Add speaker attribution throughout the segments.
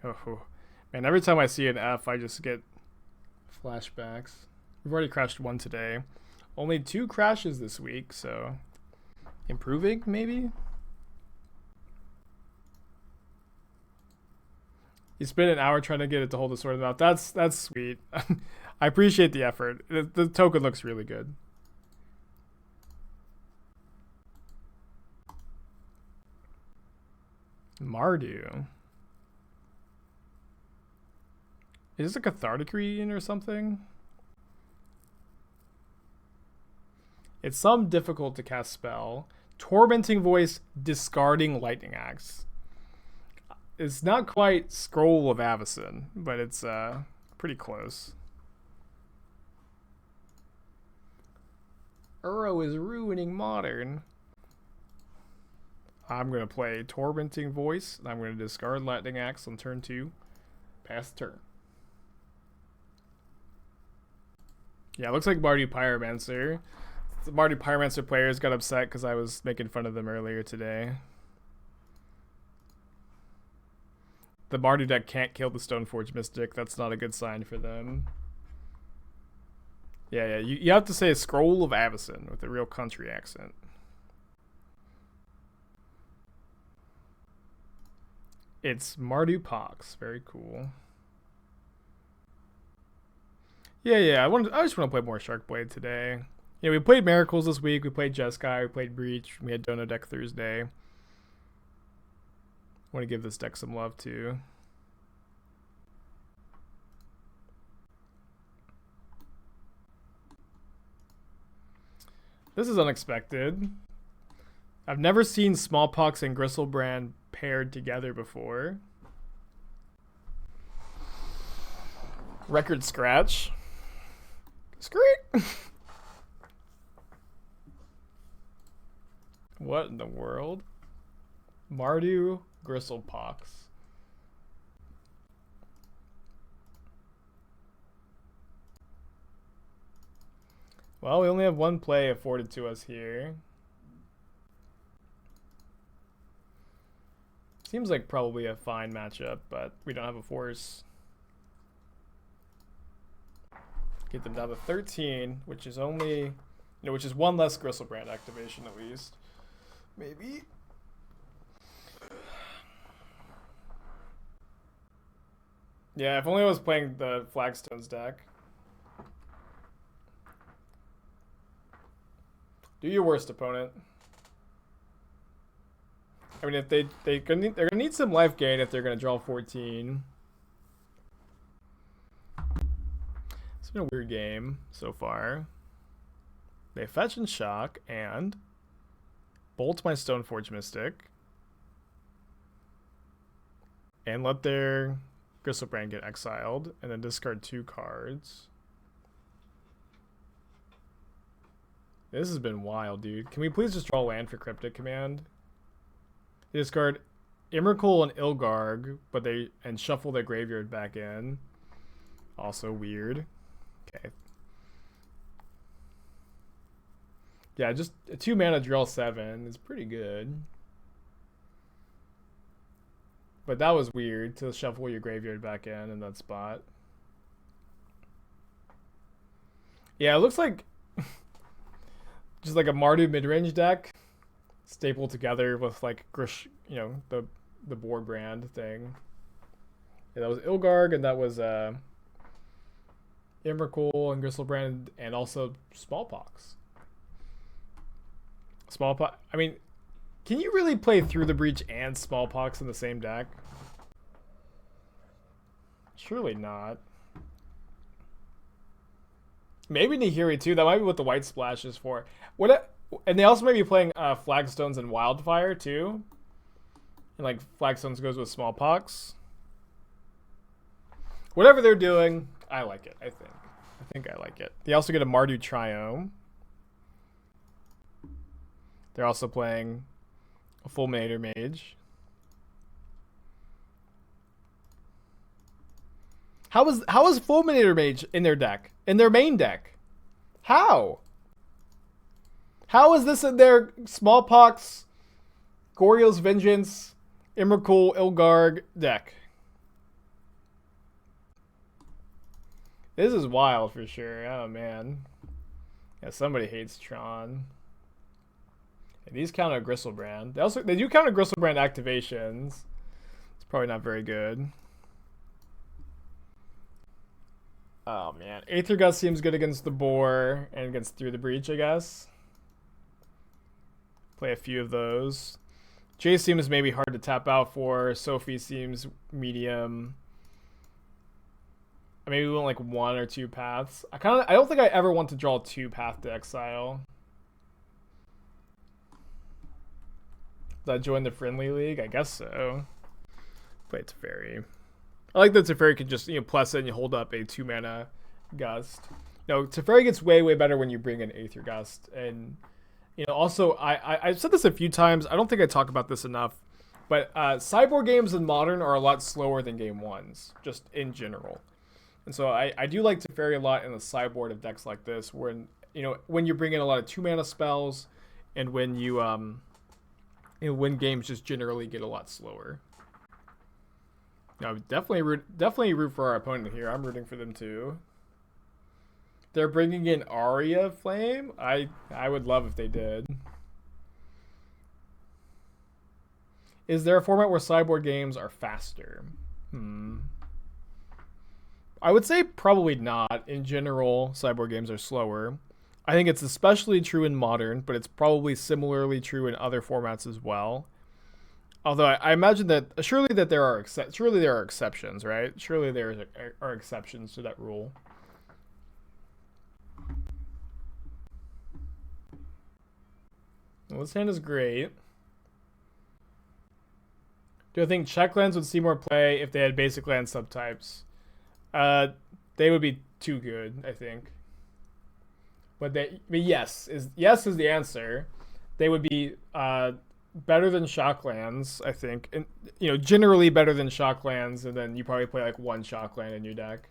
Speaker 1: Oh, man, every time I see an F, I just get flashbacks. We've already crashed one today. Only 2 crashes this week, so improving, maybe? You spent an hour trying to get it to hold the sword mouth. That's sweet. I appreciate the effort. The token looks really good. Mardu. Is this a Cathartic Reading or something? It's some difficult to cast spell. Tormenting Voice, discarding Lightning Axe. It's not quite Scroll of Avacyn, but it's pretty close. Uro is ruining Modern. I'm going to play Tormenting Voice, and I'm going to discard Lightning Axe on turn 2. Pass turn. Yeah, it looks like Mardu Pyromancer. The Mardu Pyromancer players got upset because I was making fun of them earlier today. The Mardu deck can't kill the Stoneforge Mystic. That's not a good sign for them. Yeah. You have to say a Scroll of Avacyn with a real country accent. It's Mardu Pox. Very cool. Yeah. I just want to play more Sharkblade today. Yeah, we played Miracles this week. We played Jeskai. We played Breach. We had Dono Deck Thursday. Want to give this deck some love too. This is unexpected. I've never seen Smallpox and Gristlebrand paired together before. Record scratch. Screet. What in the world? Mardu Gristlepox. Well, we only have one play afforded to us here. Seems like probably a fine matchup, but we don't have a force. Get them down to 13, which is only, which is one less Gristlebrand activation at least. Maybe. Yeah, if only I was playing the Flagstones deck. Do your worst, opponent. I mean, if they're gonna need some life gain if they're gonna draw 14. It's been a weird game so far. They fetch and shock and bolt my Stoneforge Mystic and let their Gristlebrand get exiled and then discard 2 cards. This has been wild, dude. Can we please just draw land for Cryptic Command? They discard Emrakul and Ilgarg, but and shuffle their graveyard back in. Also weird. Okay. Yeah, just a 2 mana draw 7 is pretty good. But that was weird to shuffle your graveyard back in that spot. Yeah, it looks like just like a Mardu mid-range deck stapled together with like the board brand thing. Yeah, that was Ilgarg and that was Emrakul and Gristlebrand and also Smallpox. Smallpox. I mean, can you really play Through the Breach and Smallpox in the same deck? Surely not. Maybe Nihiri too. That might be what the white splash is for. And they also might be playing Flagstones and Wildfire too. And like Flagstones goes with Smallpox. Whatever they're doing, I like it. I think I like it. They also get a Mardu Triome. They're also playing a Fulminator Mage. How is Fulminator Mage in their deck? In their main deck? How? How is this in their Smallpox, Goryo's Vengeance, Emrakul, Ilgarg deck? This is wild for sure. Oh man. Yeah, somebody hates Tron. And these counter Gristlebrand. They do counter Gristlebrand activations. It's probably not very good. Oh man. Aether Gust seems good against the Boar and against Through the Breach, I guess. Play a few of those. Jace seems maybe hard to tap out for. Sophie seems medium. Maybe we want like one or two paths. I don't think I ever want to draw two path to Exile. Did I join the friendly league? I guess so. Play Teferi. I like that Teferi can just, plus it and you hold up a 2-mana Gust. No, Teferi gets way, way better when you bring in Aether Gust. And, also, I've said this a few times. I don't think I talk about this enough. But Sideboard games in Modern are a lot slower than Game 1s, just in general. And so I do like Teferi a lot in the sideboard of decks like this, when you bring in a lot of 2-mana spells, and when you when games just generally get a lot slower. Now, definitely root for our opponent here. I'm rooting for them too. They're bringing in Aria Flame. I would love if they did. Is there a format where sideboard games are faster? I would say probably not. In general, sideboard games are slower. I think it's especially true in Modern, but it's probably similarly true in other formats as well. Although I imagine that surely there are exceptions, right? Surely there are exceptions to that rule. Well, this hand is great. Do I think checklands would see more play if they had basic land subtypes? They would be too good, I think. But yes is the answer. They would be better than Shocklands, I think, and generally better than Shocklands, and then you probably play like one Shockland in your deck.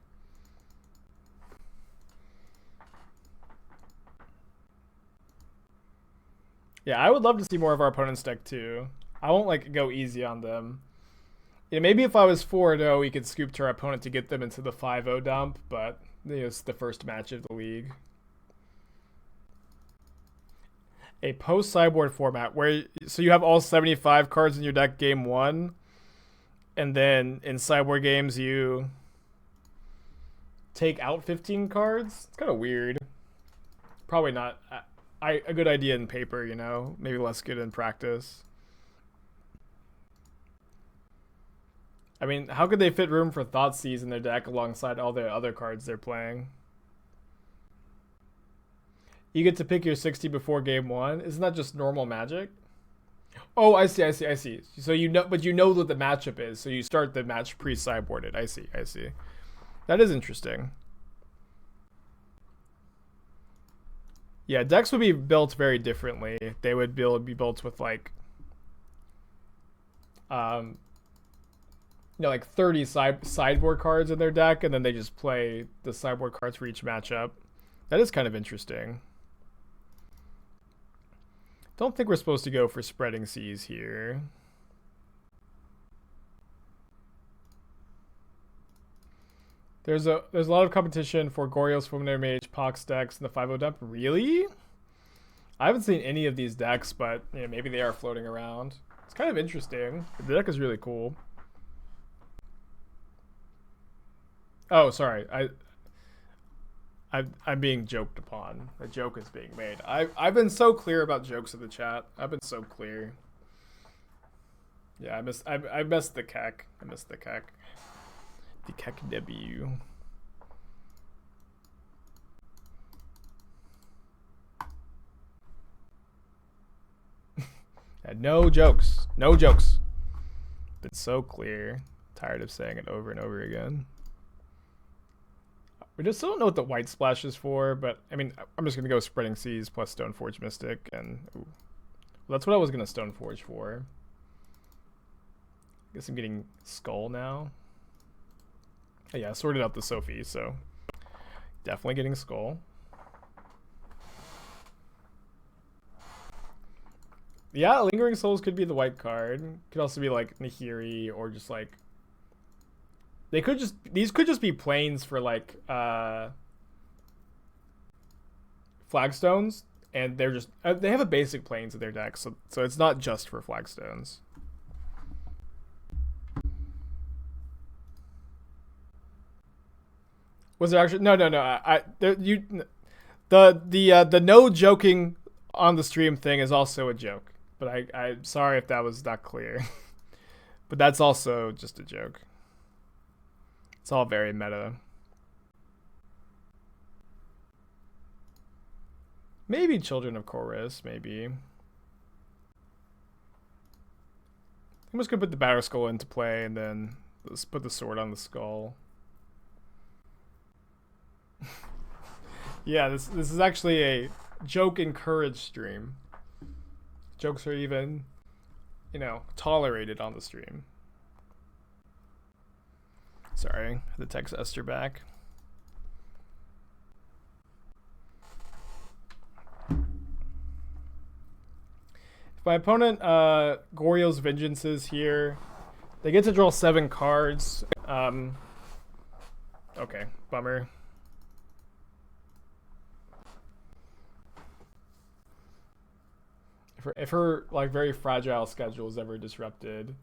Speaker 1: Yeah, I would love to see more of our opponent's deck too. I won't go easy on them. Maybe if I was 4-0, we could scoop to our opponent to get them into the 5-0 dump, but it's the first match of the league. A post-sideboard format so you have all 75 cards in your deck game 1, and then in sideboard games you take out 15 cards? It's kind of weird. Probably not a good idea in paper, maybe less good in practice. I mean, how could they fit room for Thoughtseize in their deck alongside all the other cards they're playing? You get to pick your 60 before game 1. Isn't that just normal Magic? Oh, I see. So but you know what the matchup is, so you start the match pre-sideboarded. I see. That is interesting. Yeah, decks would be built very differently. They would be built with like 30 sideboard cards in their deck, and then they just play the sideboard cards for each matchup. That is kind of interesting. Don't think we're supposed to go for Spreading Seas here. There's a lot of competition for Goryo's Fulminator Mage, Pox decks in the 5-0 dump. Really? I haven't seen any of these decks, but maybe they are floating around. It's kind of interesting. The deck is really cool. Oh, sorry. I'm being joked upon. A joke is being made. I've been so clear about jokes in the chat. I've been so clear. Yeah, I missed the keck. I missed the keck. The keck W. No jokes. No jokes. Been so clear. Tired of saying it over and over again. We just still don't know what the white splash is for, but I mean, I'm just going to go Spreading Seas plus Stoneforge Mystic, and well, that's what I was going to Stoneforge for. Guess I'm getting Skull now. Oh, yeah, I sorted out the Sophie, so definitely getting Skull. Yeah, Lingering Souls could be the white card. Could also be like Nahiri or just like these could just be planes for like flagstones, and they're just they have a basic planes in their deck, so it's not just for flagstones. Was it actually no. The no joking on the stream thing is also a joke, but I'm sorry if that was not clear. But that's also just a joke. It's all very meta. Maybe Children of Chorus, maybe. I'm just gonna put the Batterskull into play and then let's put the sword on the skull. Yeah, this is actually a joke encouraged stream. Jokes are even, you know, tolerated on the stream. Sorry, I had to text Esther back. If my opponent Goryo's Vengeance is here, they get to draw 7 cards. Okay, bummer. If her like very fragile schedule is ever disrupted,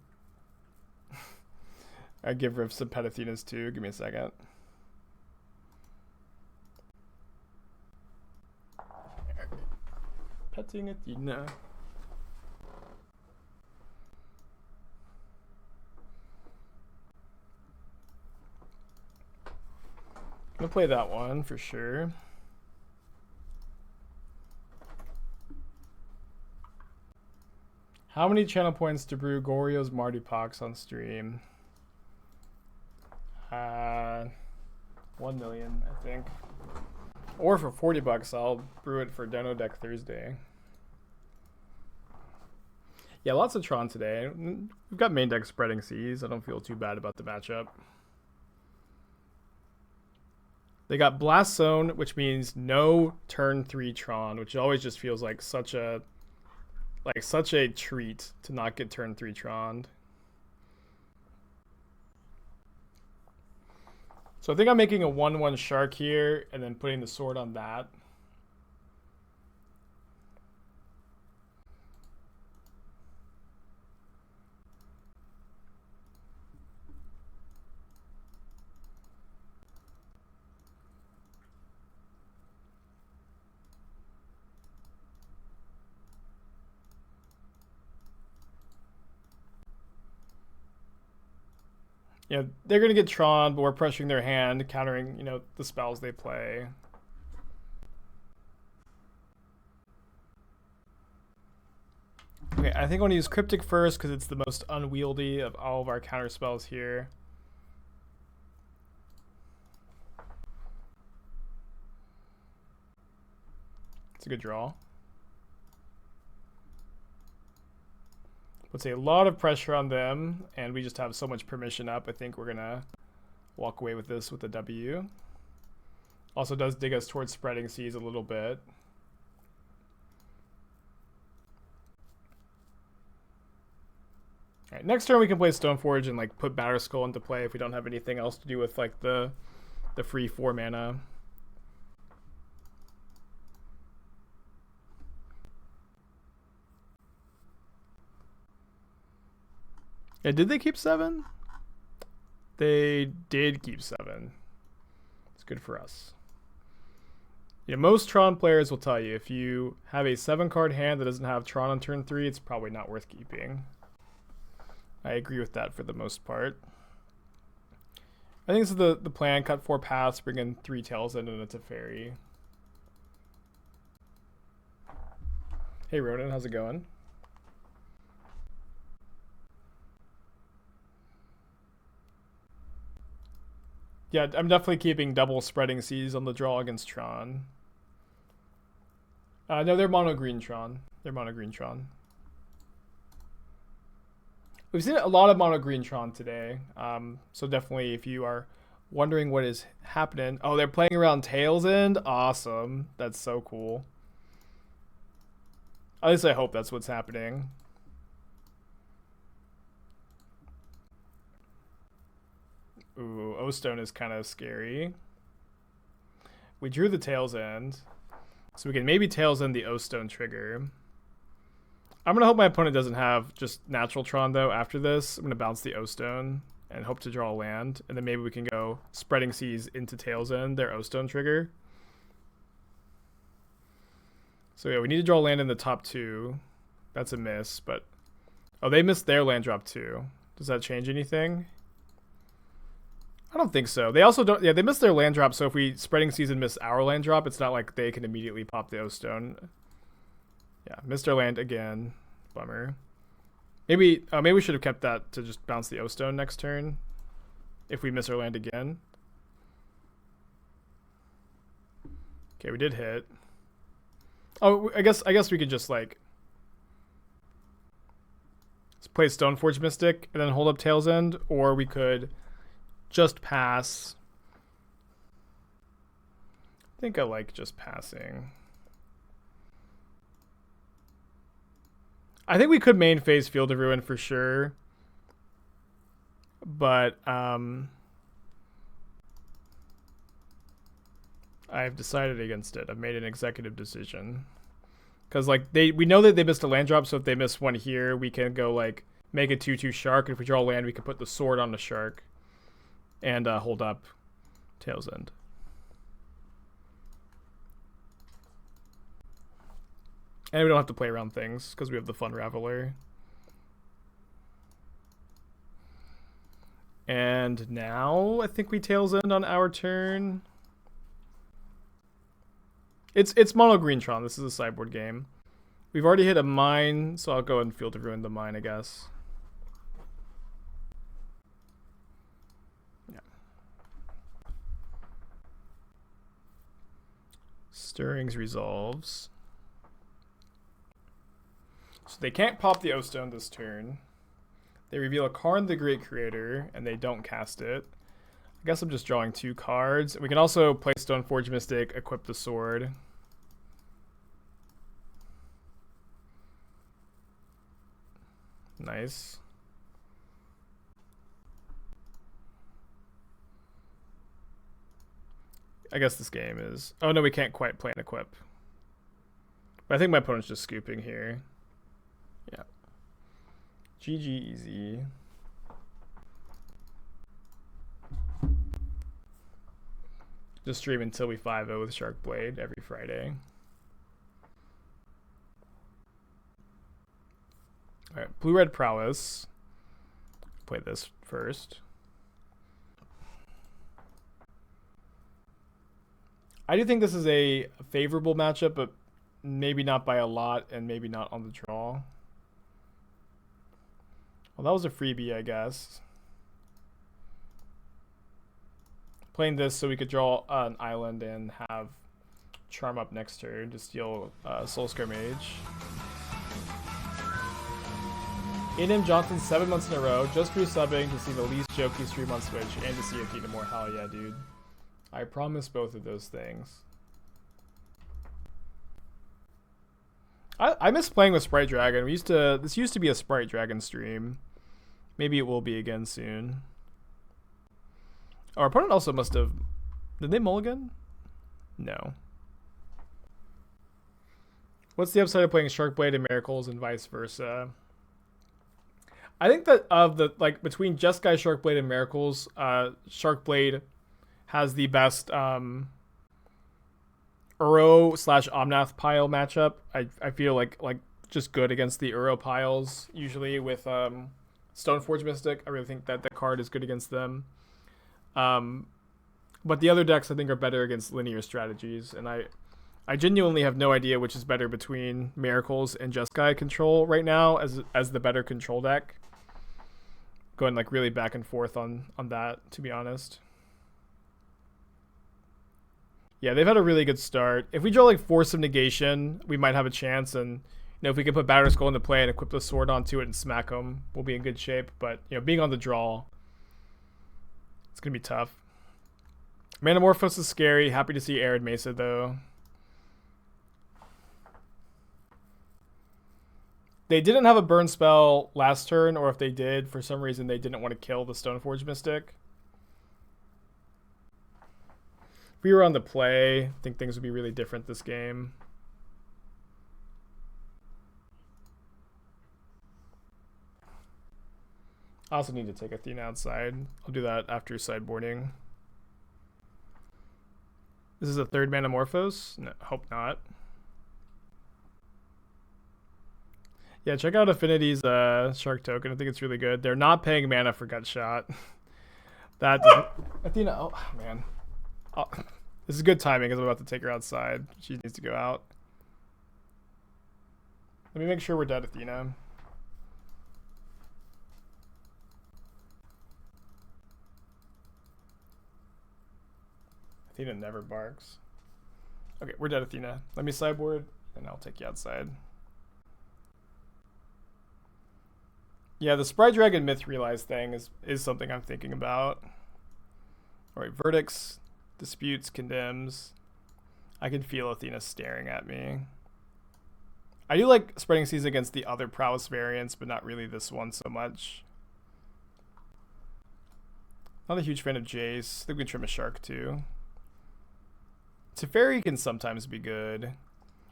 Speaker 1: I give her some Pet Athenas too. Give me a second. Petting Athena. I'm gonna play that one for sure. How many channel points to brew Goryo's Marty Pox on stream? 1 million, I think. Or for $40, I'll brew it for Deno Deck Thursday. Yeah, lots of Tron today. We've got main deck Spreading Seas. I don't feel too bad about the matchup. They got Blast Zone, which means no turn 3 Tron, which always just feels like such a treat to not get turn 3 Tron. So I think I'm making a 1/1 Shark here and then putting the sword on that. You know, they're going to get Tron, but we're pressuring their hand, countering, you know, the spells they play. Okay, I think I want to use Cryptic first because it's the most unwieldy of all of our counter spells here. It's a good draw. Puts a lot of pressure on them, and we just have so much permission up. I think we're gonna walk away with this with a W. Also does dig us towards Spreading Seas a little bit. All right, next turn we can play Stoneforge and like put Batterskull into play if we don't have anything else to do with like the free 4 mana. Yeah, did they keep 7? They did keep 7. It's good for us. You know, most Tron players will tell you if you have a 7-card hand that doesn't have Tron on turn 3, it's probably not worth keeping. I agree with that for the most part. I think this is the plan. Cut 4 paths, bring in 3 Tails in and a Teferi. Hey Ronan, how's it going? Yeah, I'm definitely keeping double Spreading Seas on the draw against Tron. No, they're mono green Tron. They're mono green Tron. We've seen a lot of mono green Tron today. So definitely if you are wondering what is happening. Oh, they're playing around Tails End? Awesome. That's so cool. At least I hope that's what's happening. Ooh. O-Stone is kind of scary. We drew the Tails End. So we can maybe Tails End the O-Stone trigger. I'm going to hope my opponent doesn't have just Natural Tron, though, after this. I'm going to bounce the O-Stone and hope to draw a land. And then maybe we can go Spreading Seas into Tails End, their O-Stone trigger. So yeah, we need to draw land in the top 2. That's a miss, but... Oh, they missed their land drop too. Does that change anything? I don't think so. They also don't... Yeah, they missed their land drop, so if we Spreading Seas and miss our land drop, it's not like they can immediately pop the O-Stone. Yeah, missed our land again. Bummer. Maybe we should have kept that to just bounce the O-Stone next turn. If we miss our land again. Okay, we did hit. Oh, I guess we could just like play Stoneforge Mystic and then hold up Tails End, or we could just pass. I think I like just passing. I think we could main phase Field of Ruin for sure, but I've decided against it. I've made an executive decision. Because like we know that they missed a land drop, so if they miss one here, we can go like make a 2/2 shark. And if we draw land, we can put the sword on the shark and hold up Tails End. And we don't have to play around things because we have the fun Raveler. And now I think we Tails End on our turn. It's mono green Tron. This is a sideboard game. We've already hit a mine, so I'll go and Field of Ruin the mine, I guess. Yeah. Stirrings resolves. So they can't pop the O-Stone this turn. They reveal a Karn the Great Creator, and they don't cast it. I guess I'm just drawing 2 cards. We can also play Stoneforge Mystic, equip the sword. Nice. I guess this game is... Oh no, we can't quite play an equip. But I think my opponent's just scooping here. Yeah. GG easy. Just stream until we 5-0 with Sharkblade every Friday. Alright, Blue-Red Prowess. Play this first. I do think this is a favorable matchup, but maybe not by a lot and maybe not on the draw. Well, that was a freebie, I guess. Playing this so we could draw an island and have Charm up next turn to steal Soulscar Mage. A&M Johnson 7 months in a row, just resubbing to see the least jokey stream on Switch and to see a Kingdom More. Hell yeah, dude. I promise both of those things. I miss playing with Sprite Dragon. This used to be a Sprite Dragon stream. Maybe it will be again soon. Our opponent also must have... Did they mulligan? No. What's the upside of playing Sharkblade and Miracles and vice versa? I think that of the... Like, between Jeskai, Sharkblade, and Miracles, Sharkblade has the best Uro / Omnath pile matchup. I feel like just good against the Uro piles, usually with Stoneforge Mystic. I really think that the card is good against them. But the other decks I think are better against linear strategies, and I genuinely have no idea which is better between Miracles and Jeskai control right now as the better control deck. Going like really back and forth on that, to be honest. Yeah, they've had a really good start. If we draw like Force of Negation, we might have a chance, and if we can put Batterskull into play and equip the sword onto it and smack them, we'll be in good shape. But being on the draw, it's gonna be tough. Manamorphose is scary. Happy to see Arid Mesa though. They didn't have a burn spell last turn, or if they did, for some reason they didn't want to kill the Stoneforge Mystic. If we were on the play, I think things would be really different this game. I also need to take Athena outside. I'll do that after sideboarding. This is a third Manamorphose? No, hope not. Yeah, check out Affinity's Shark token. I think it's really good. They're not paying mana for Gutshot. That Athena, oh man. Oh, this is good timing because I'm about to take her outside. She needs to go out. Let me make sure we're dead, Athena. Athena never barks. Okay, we're dead, Athena. Let me sideboard, and I'll take you outside. Yeah, the Spry Dragon Myth Realize thing is something I'm thinking about. Alright, verdicts, disputes, condemns. I can feel Athena staring at me. I do like Spreading Seas against the other prowess variants, but not really this one so much. Not a huge fan of Jace. I think we can trim a Shark too. Teferi can sometimes be good.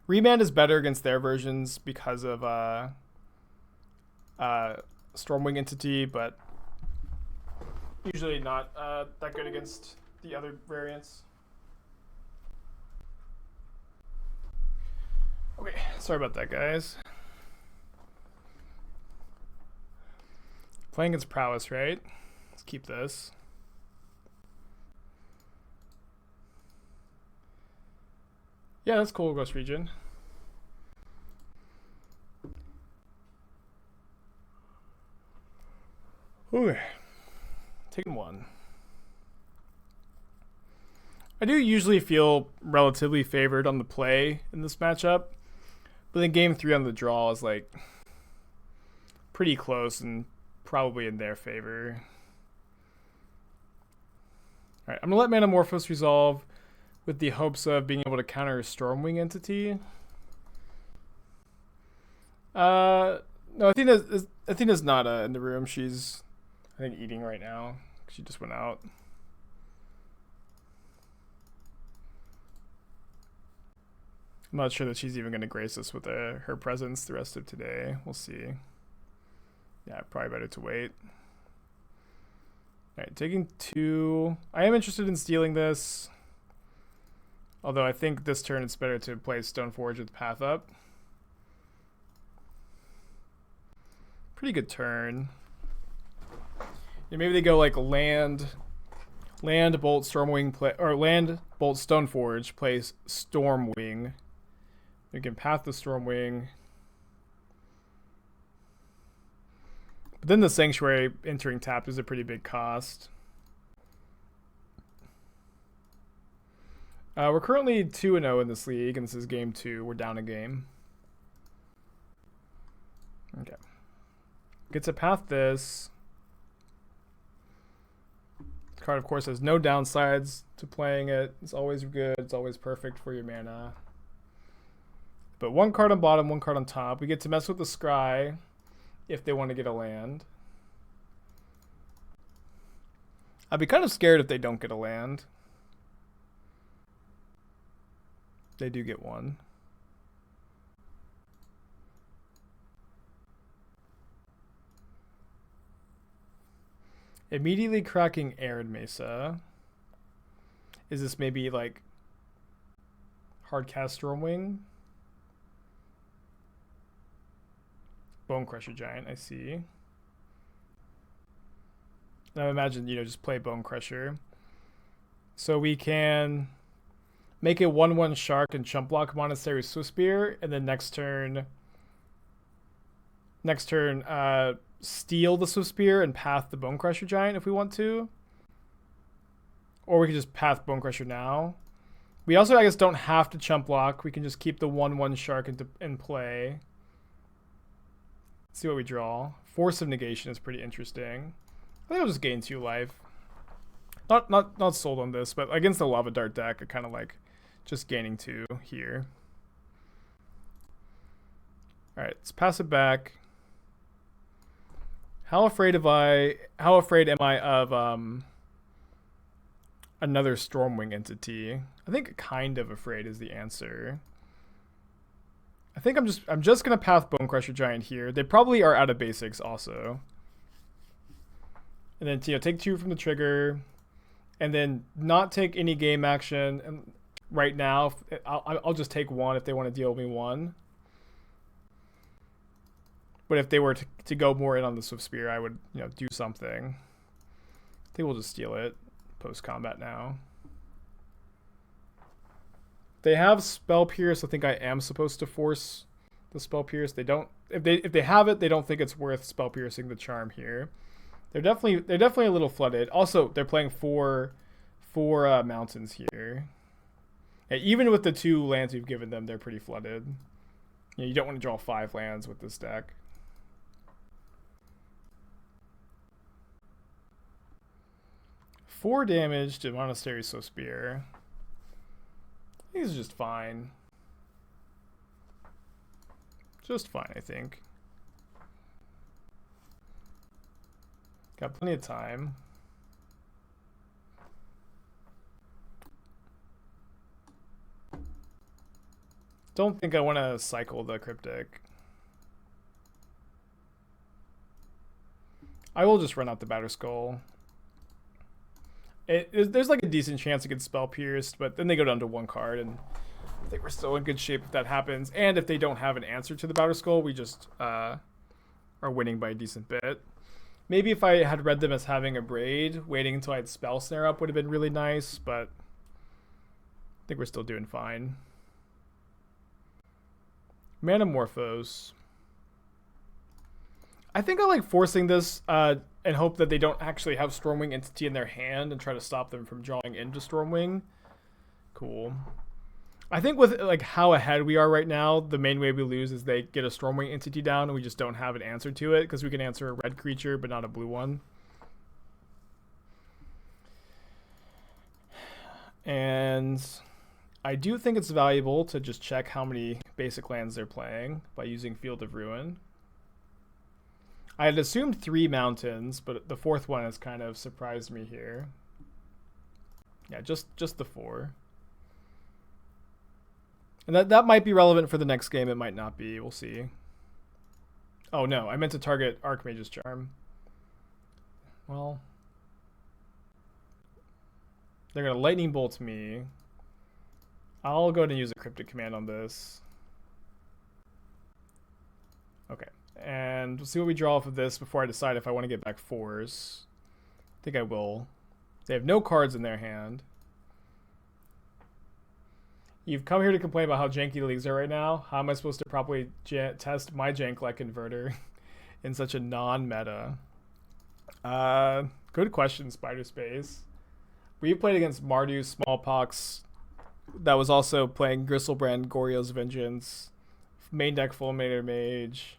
Speaker 1: Remand is better against their versions because of Stormwing Entity, but usually not that good against the other variants. Okay, sorry about that, guys. Playing against prowess, right? Let's keep this. Yeah, that's cool, Ghost Region. Ooh, taking one. I do usually feel relatively favored on the play in this matchup, but then game 3 on the draw is like pretty close and probably in their favor. All right, I'm gonna let Manamorphose resolve with the hopes of being able to counter a Stormwing Entity. No, Athena's not in the room. She's, I think, eating right now. She just went out. I'm not sure that she's even going to grace us with her presence the rest of today. We'll see. Yeah, probably better to wait. All right, taking 2. I am interested in stealing this. Although I think this turn it's better to play Stoneforge with Path Up. Pretty good turn. Yeah, maybe they go like land, bolt, Stormwing, play, or land, bolt, Stoneforge, plays Stormwing. We can path the Stormwing. But then the Sanctuary entering tapped is a pretty big cost. We're currently 2-0 in this league, and this is game 2. We're down a game. Okay. Get to path this. This card, of course, has no downsides to playing it. It's always good. It's always perfect for your mana. But 1 card on bottom, 1 card on top. We get to mess with the Scry if they want to get a land. I'd be kind of scared if they don't get a land. They do get 1. Immediately cracking Arid Mesa. Is this maybe like Hardcast Stormwing? Bone Crusher Giant, I see. And I imagine, just play Bone Crusher. So we can make a 1/1 Shark and chump block Monastery Swiftspear, and then next turn steal the Swiftspear and path the Bone Crusher Giant if we want to. Or we can just path Bone Crusher now. We also, I guess, don't have to chump block. We can just keep the 1/1 Shark in play. Let's see what we draw. Force of Negation is pretty interesting. I think I'll just gain 2 life. Not sold on this, but against the Lava Dart deck, I kind of like just gaining 2 here. All right, let's pass it back. How afraid am I of another Stormwing entity. I think kind of afraid is the answer. I think I'm just gonna path Bonecrusher Giant here. They probably are out of basics also. And then take 2 from the trigger, and then not take any game action. And right now, I'll just take 1 if they want to deal me 1. But if they were to go more in on the Swift Spear, I would do something. I think we'll just steal it post combat now. They have Spell Pierce. I think I am supposed to force the Spell Pierce. They don't. If they have it, they don't think it's worth Spell Piercing the Charm here. They're definitely a little flooded. Also, they're playing four mountains here. And even with the 2 lands we've given them, they're pretty flooded. You don't want to draw 5 lands with this deck. Four damage to Monastery Swift Spear. He's just fine. Just fine, I think. Got plenty of time. Don't think I want to cycle the Cryptic. I will just run out the Batterskull. There's like a decent chance it gets Spell Pierced, but then they go down to 1 card, and I think we're still in good shape if that happens. And if they don't have an answer to the Batterskull, we just are winning by a decent bit. Maybe if I had read them as having a Braid, waiting until I had Spell Snare up would have been really nice, but I think we're still doing fine. Manamorphose. I think I like forcing this and hope that they don't actually have Stormwing entity in their hand and try to stop them from drawing into Stormwing. Cool. I think with like how ahead we are right now, the main way we lose is they get a Stormwing entity down and we just don't have an answer to it because we can answer a red creature but not a blue one. And I do think it's valuable to just check how many basic lands they're playing by using Field of Ruin. I had assumed 3 mountains, but the 4th one has kind of surprised me here. Yeah, just the 4. And that might be relevant for the next game. It might not be. We'll see. Oh, no. I meant to target Archmage's Charm. Well, they're going to Lightning Bolt me. I'll go ahead and use a Cryptic Command on this. Okay. And we'll see what we draw off of this before I decide if I want to get back 4s. I think I will. They have no cards in their hand. You've come here to complain about how janky the leagues are right now. How am I supposed to properly test my jank-like converter in such a non-meta? Good question, Spider Space. We played against Mardu Smallpox. That was also playing Gristlebrand, Goryo's Vengeance, main deck Fulminator Mage,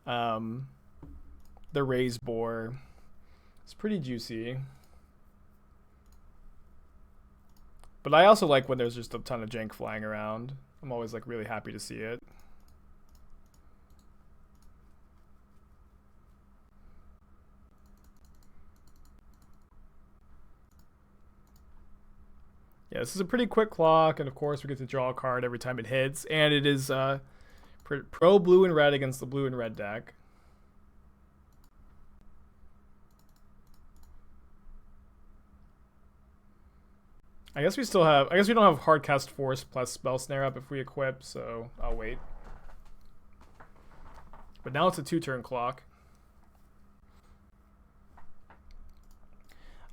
Speaker 1: the Raise Boar. It's pretty juicy. But I also like when there's just a ton of jank flying around. I'm always like really happy to see it. Yeah, this is a pretty quick clock, and of course we get to draw a card every time it hits, and it is pro blue and red against the blue and red deck. I guess we don't have Hardcast Force plus Spell Snare up if we equip, so I'll wait. But now it's a 2-turn clock.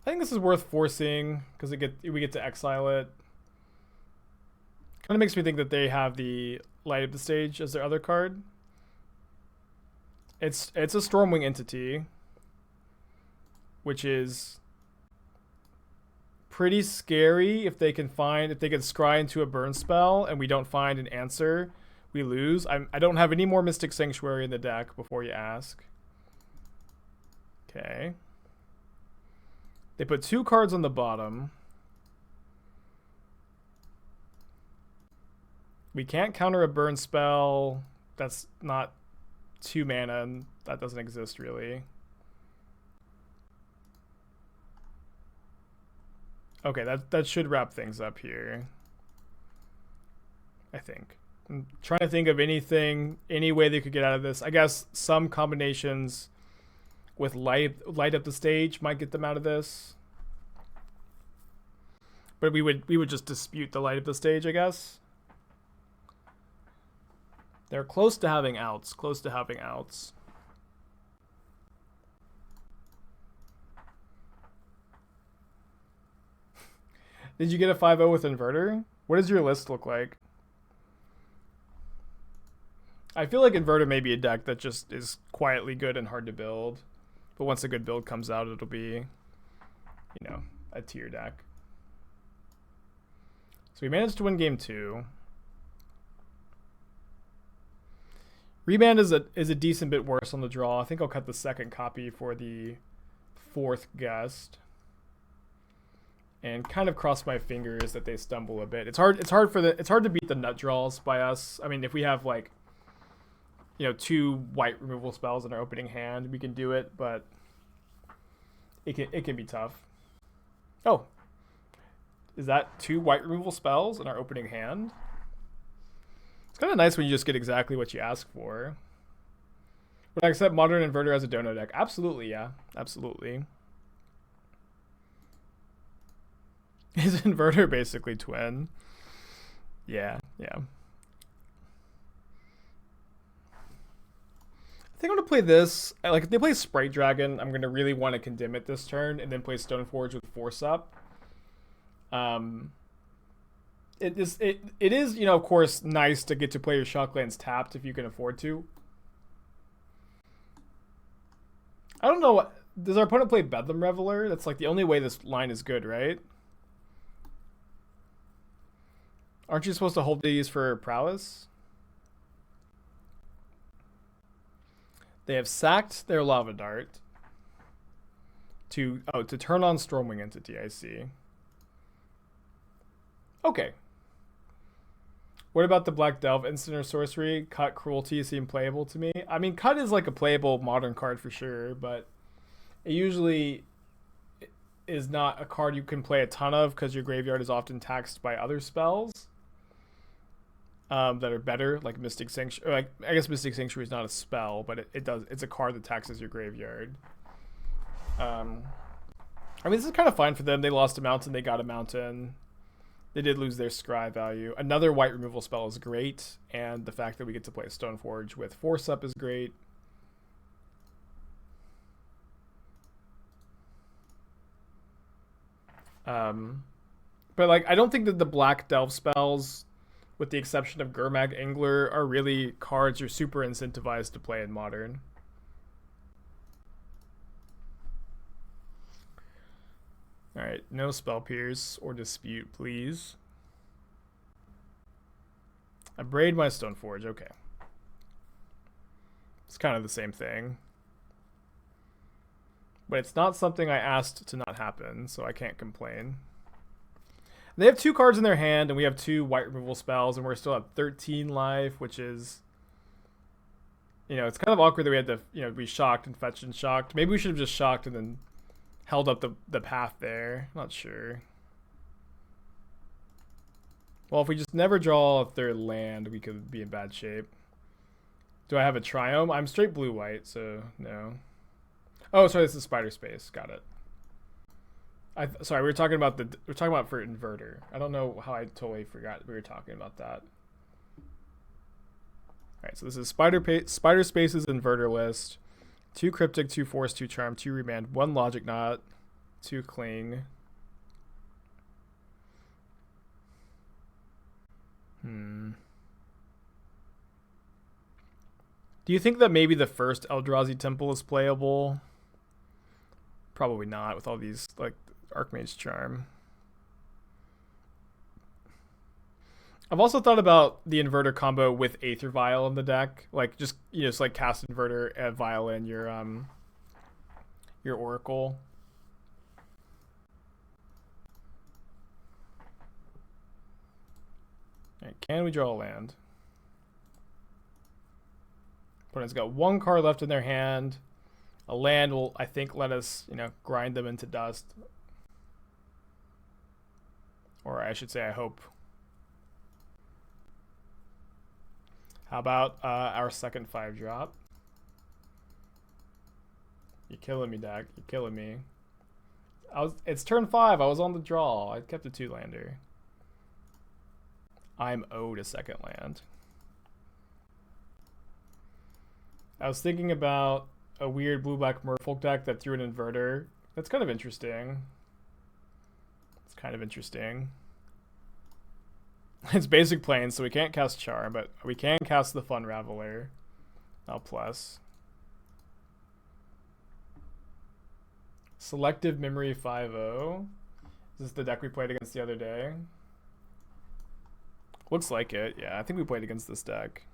Speaker 1: I think this is worth forcing because we get to exile it. Kind of makes me think that they have the Light Up the Stage as their other card. It's a Stormwing entity, which is pretty scary. If they can scry into a burn spell and we don't find an answer, we lose. I don't have any more Mystic Sanctuary in the deck before you ask. Okay. They put 2 cards on the bottom. We can't counter a burn spell. That's not 2 mana, and that doesn't exist really. Okay, that should wrap things up here. I think. I'm trying to think of any way they could get out of this. I guess some combinations with light up the stage might get them out of this. But we would just dispute the light up the stage, I guess. They're close to having outs. Close to having outs. Did you get a 5-0 with Inverter? What does your list look like? I feel like Inverter may be a deck that just is quietly good and hard to build. But once a good build comes out, it'll be, a tier deck. So we managed to win game 2. Remand is a decent bit worse on the draw. I think I'll cut the second copy for the 4th Gust. And kind of cross my fingers that they stumble a bit. It's hard to beat the nut draws by us. I mean, if we have 2 white removal spells in our opening hand, we can do it, but it can be tough. Oh. Is that 2 white removal spells in our opening hand? It's kind of nice when you just get exactly what you ask for. Would I accept Modern Inverter as a dono deck? Absolutely, yeah. Absolutely. Is Inverter basically twin? Yeah. I think I'm going to play this. If they play Sprite Dragon, I'm going to really want to condemn it this turn and then play Stoneforge with Force Up. It is, of course, nice to get to play your Shocklands tapped if you can afford to. I don't know. Does our opponent play Bedlam Raveler? That's the only way this line is good, right? Aren't you supposed to hold these for prowess? They have sacked their Lava Dart to turn on Stormwing Entity, I see. Okay. What about the Black Delve instant or sorcery? Cut Cruelty seem playable to me. I mean, Cut is a playable modern card for sure, but it usually is not a card you can play a ton of because your graveyard is often taxed by other spells that are better, like Mystic Sanctuary. I guess Mystic Sanctuary is not a spell, but it's a card that taxes your graveyard. I mean, this is kind of fine for them. They lost a mountain, they got a mountain. They did lose their scry value. Another white removal spell is great, and the fact that we get to play Stoneforge with Force Up is great. But I don't think that the black delve spells, with the exception of Gurmag Angler, are really cards you're super incentivized to play in Modern. Alright, no Spell Pierce or Dispute, please. I braid my Stoneforge, okay. It's kind of the same thing. But it's not something I asked to not happen, so I can't complain. They have 2 cards in their hand, and we have 2 white removal spells, and we're still at 13 life, which is... it's kind of awkward that we had to, be shocked and fetched and shocked. Maybe we should have just shocked and then held up the path there. Not sure. Well, if we just never draw a 3rd land, we could be in bad shape. Do I have a Triome? I'm straight blue-white, so no. Oh, sorry, this is Spider Space. Got it. Sorry, we were talking about for Inverter. I don't know how I totally forgot we were talking about that. All right, so this is Spider Space's Inverter list. 2 Cryptic, 2 Force, 2 Charm, 2 Remand, 1 Logic Knot, 2 Cling. Do you think that maybe the first Eldrazi Temple is playable? Probably not with all these, Archmage Charm. I've also thought about the Inverter combo with Aether Vial in the deck. Just cast Inverter, add Vial in your Oracle. Alright, can we draw a land? Opponent's got 1 card left in their hand. A land will, I think, let us, grind them into dust. Or I should say I hope. How about our second 5-drop? You're killing me, Dak. You're killing me. It's turn 5. I was on the draw. I kept a 2-lander. I'm owed a second land. I was thinking about a weird blue-black merfolk deck that threw an inverter. That's kind of interesting. It's kind of interesting. It's basic planes, so we can't cast Charm, but we can cast the fun Raveler. Now plus. Selective Memory 5-0. Is this the deck we played against the other day? Looks like it. Yeah, I think we played against this deck.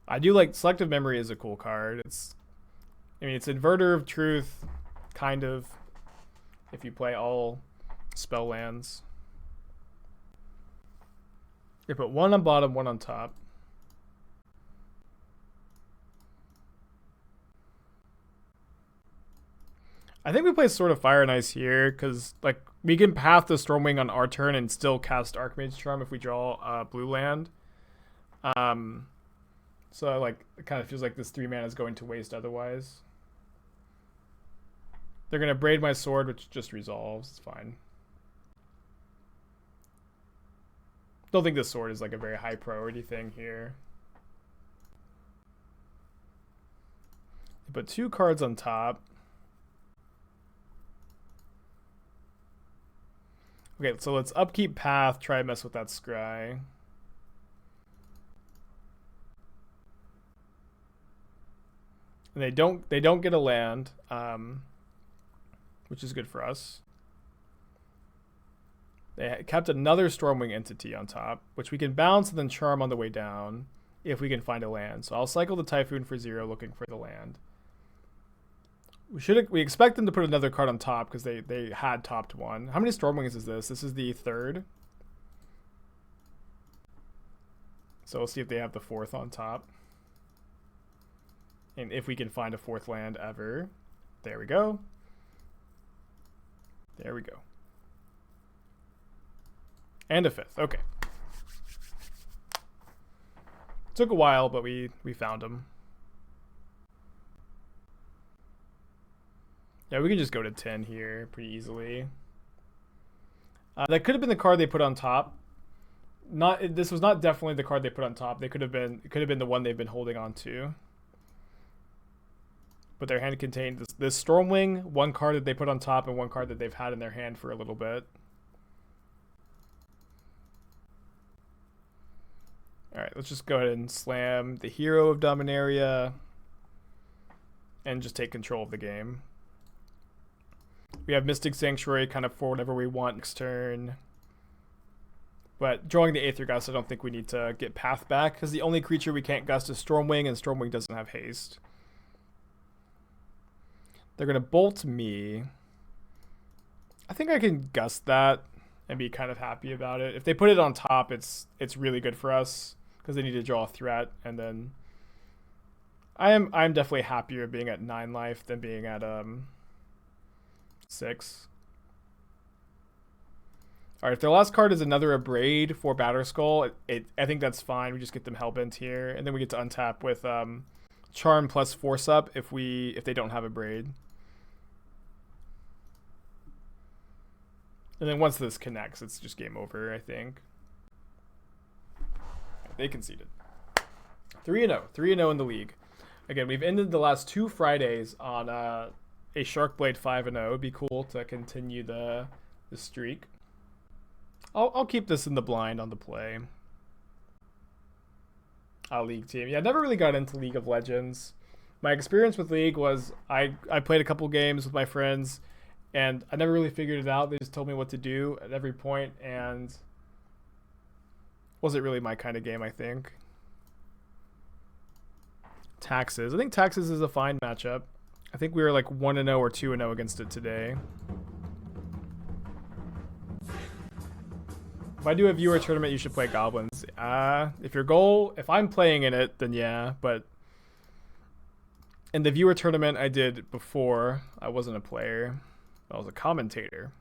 Speaker 1: I do like Selective Memory is a cool card. It's Inverter of Truth, kind of, if you play all spell lands. You put 1 on bottom, 1 on top. I think we play Sword of Fire and Ice here, because like we can path the Stormwing on our turn and still cast Archmage Charm if we draw a blue land. So like it kind of feels like this 3 mana is going to waste otherwise. They're gonna Braid my Sword, which just resolves. It's fine. Don't think this sword is like a very high priority thing here. Put 2 cards on top. Okay, so let's upkeep path, try to mess with that scry. And they don't get a land, which is good for us. They kept another Stormwing entity on top, which we can bounce and then charm on the way down if we can find a land. So I'll cycle the Typhoon for 0, looking for the land. We expect them to put another card on top because they had topped 1. How many Stormwings is this? This is the 3rd. So we'll see if they have the 4th on top. And if we can find a 4th land ever. There we go. There we go. And a 5th. Okay. Took a while, but we found them. Yeah, we can just go to 10 here pretty easily. That could have been the card they put on top. This was not definitely the card they put on top. It could have been the one they've been holding on to. But their hand contained this Stormwing, 1 card that they put on top, and 1 card that they've had in their hand for a little bit. Alright, let's just go ahead and slam the hero of Dominaria and just take control of the game. We have Mystic Sanctuary kind of for whatever we want next turn. But drawing the Aether Gust, I don't think we need to get path back, because the only creature we can't gust is Stormwing, and Stormwing doesn't have haste. They're going to bolt me. I think I can gust that and be kind of happy about it. If they put it on top, it's really good for us, because they need to draw a threat, and then I'm definitely happier being at 9 life than being at 6. Alright, if their last card is another Abrade for Batterskull, I think that's fine. We just get them Hellbent here, and then we get to untap with Charm plus Force Up if they don't have Abrade. And then once this connects, it's just game over, I think. They conceded. 3-0. 3-0 in the league. Again, we've ended the last 2 Fridays on a Sharkblade 5-0. It'd be cool to continue the streak. I'll keep this in the blind on the play. League team. Yeah, I never really got into League of Legends. My experience with League was I played a couple games with my friends, and I never really figured it out. They just told me what to do at every point, and wasn't really my kind of game, I think. Taxes. I think Taxes is a fine matchup. I think we were like 1-0 or 2-0 against it today. If I do a viewer tournament, you should play Goblins. If I'm playing in it, then yeah, but in the viewer tournament I did before, I wasn't a player. I was a commentator.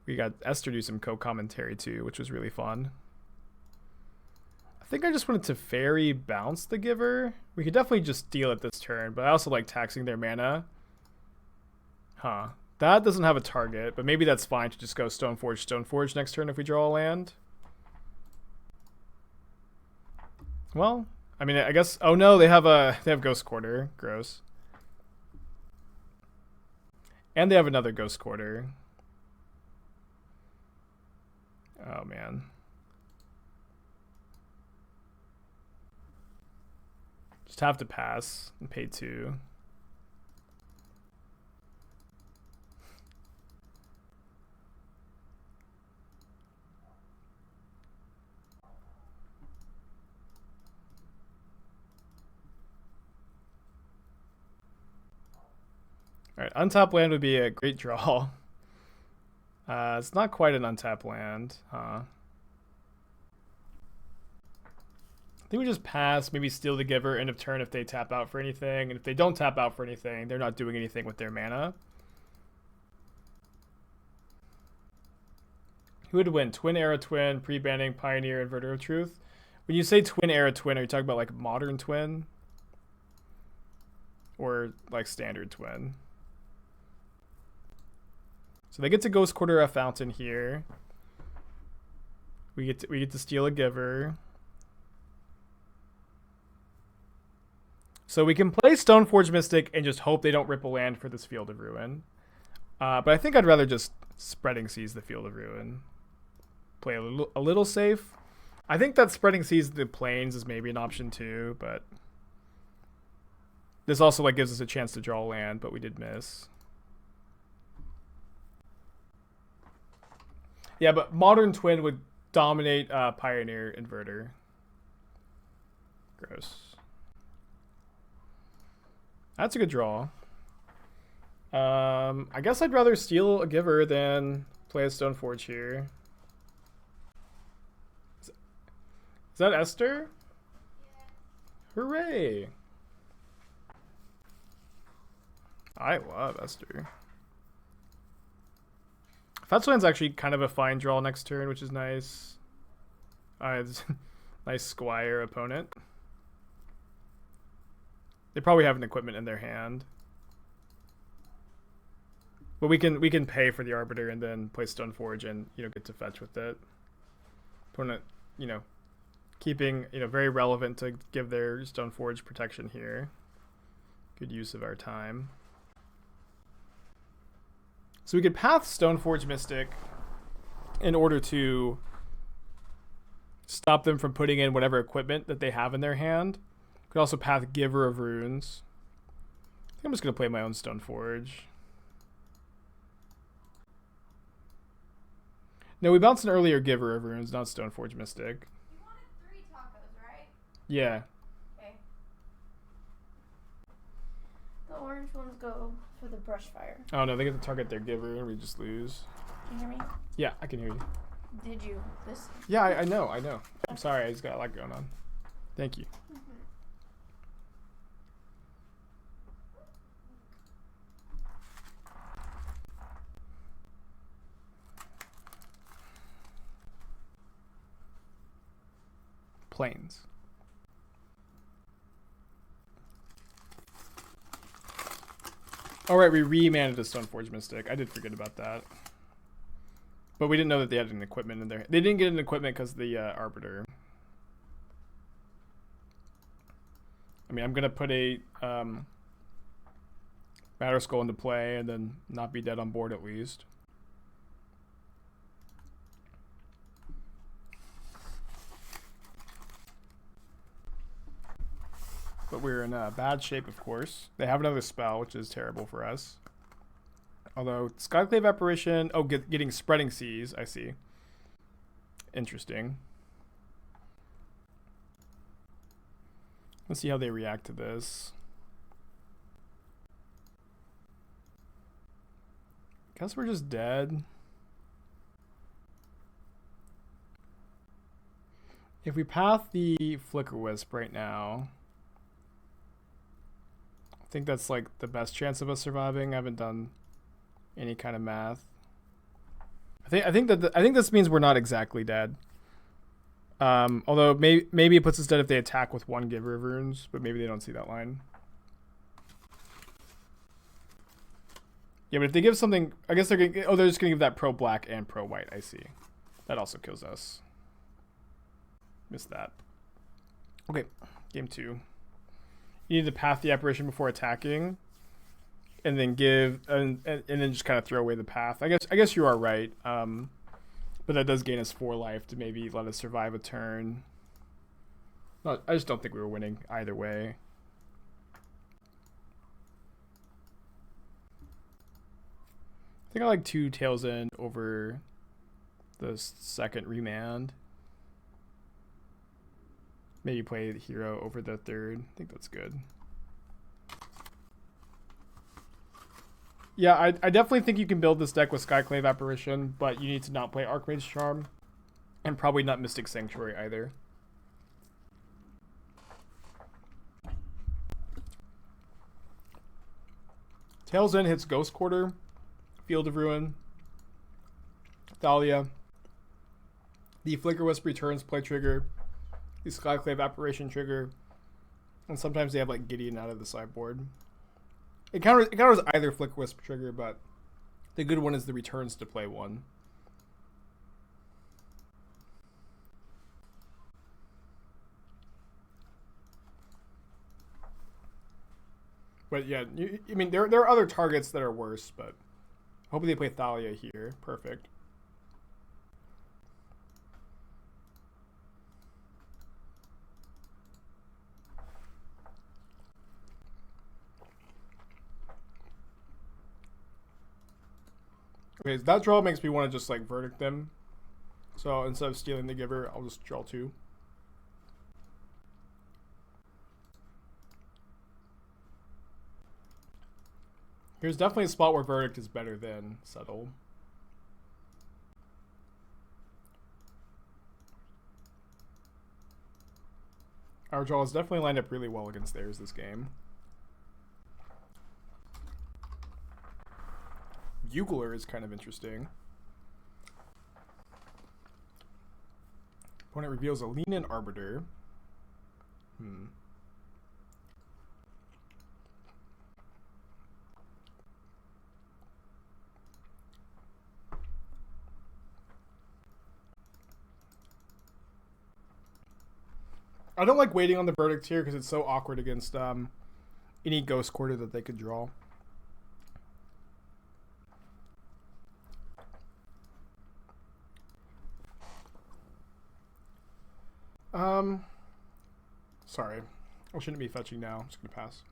Speaker 1: We got Esther do some co-commentary too, which was really fun. I think I just wanted to Teferi bounce the Giver. We could definitely just steal it this turn, but I also like taxing their mana. Huh. That doesn't have a target, but maybe that's fine to just go Stoneforge next turn if we draw a land. Well, I mean, I guess. Oh no, they have Ghost Quarter. Gross. And they have another Ghost Quarter. Oh man. Just have to pass and pay 2. Alright, untap land would be a great draw. It's not quite an untap land, huh? I think we just pass, maybe steal the Giver, end of turn if they tap out for anything. And if they don't tap out for anything, they're not doing anything with their mana. Who would win? Twin Era Twin, pre-banning, Pioneer, Inverter of Truth? When you say Twin Era Twin, are you talking about like Modern Twin? Or like Standard Twin? So they get to Ghost Quarter a Fountain here. We get to steal a Giver. So we can play Stoneforge Mystic and just hope they don't rip a land for this Field of Ruin. But I think I'd rather just Spreading Seas the Field of Ruin. Play a little safe. I think that Spreading Seas the Plains is maybe an option too, but this also like gives us a chance to draw land, but we did miss. Yeah, but Modern Twin would dominate Pioneer Inverter. Gross. That's a good draw. I guess I'd rather steal a Giver than play a Stoneforge here. Is that Esther? Yeah. Hooray! I love Esther. Fetchland's actually kind of a fine draw next turn, which is nice. It's nice Squire opponent. They probably have an equipment in their hand. But we can pay for the Arbiter and then play Stoneforge and, you know, get to fetch with it. Opponent, you know, keeping, you know, very relevant to give their Stoneforge protection here. Good use of our time. So we could path Stoneforge Mystic in order to stop them from putting in whatever equipment that they have in their hand. Could also path Giver of Runes. I think I'm just going to play my own Stoneforge. No, we bounced an earlier Giver of Runes, not Stoneforge Mystic.
Speaker 2: You wanted 3 tacos, right?
Speaker 1: Yeah.
Speaker 2: Okay. The orange ones go for the brush fire.
Speaker 1: Oh no, they get to target their Giver and we just lose.
Speaker 2: Can you hear me?
Speaker 1: Yeah, I can hear you.
Speaker 2: Did you listen?
Speaker 1: Yeah, I know. I'm sorry, I just got a lot going on. Thank you. Plains. All right, we remanded a Stoneforge Mystic. I did forget about that. But we didn't know that they had an equipment in there. They didn't get an equipment because of the Arbiter. I mean, I'm going to put a Batterskull into play and then not be dead on board at least. But we're in bad shape, of course. They have another spell, which is terrible for us. Although, Skyclave Apparition... Oh, getting Spreading Seas, I see. Interesting. Let's see how they react to this. Guess we're just dead. If we path the Flicker Wisp right now... I think that's like the best chance of us surviving. I haven't done any kind of math. I think this means we're not exactly dead. Although maybe it puts us dead if they attack with one Giver of Runes, but maybe they don't see that line. Yeah, but if they give something, I guess they're gonna. Oh, they're just gonna give that pro black and pro white. I see. That also kills us. Missed that. Okay, game 2. You need to path the apparition before attacking, and then give and then just kind of throw away the path. I guess you are right. But that does gain us 4 life to maybe let us survive a turn. No, I just don't think we were winning either way. I think I like 2 Tails End over the second Remand. Maybe play the hero over the third. I think that's good. Yeah, I definitely think you can build this deck with Skyclave Apparition, but you need to not play Archmage Charm. And probably not Mystic Sanctuary either. Tails End hits Ghost Quarter, Field of Ruin, Thalia. The Flicker Wisp returns play trigger. The Skyclave Apparition trigger. And sometimes they have like Gideon out of the sideboard. It counters either Flicker Wisp trigger, but the good one is the returns to play one. But yeah, I mean, there are other targets that are worse, but hopefully they play Thalia here. Perfect. Okay, that draw makes me want to just like Verdict them. So instead of stealing the Giver, I'll just draw 2. Here's definitely a spot where Verdict is better than Settle. Our draw is definitely lined up really well against theirs this game. Bugler is kind of interesting. Opponent reveals a Lean-In Arbiter. I don't like waiting on the Verdict here because it's so awkward against any Ghost Quarter that they could draw. Sorry. I shouldn't be fetching now. I'm just going to pass.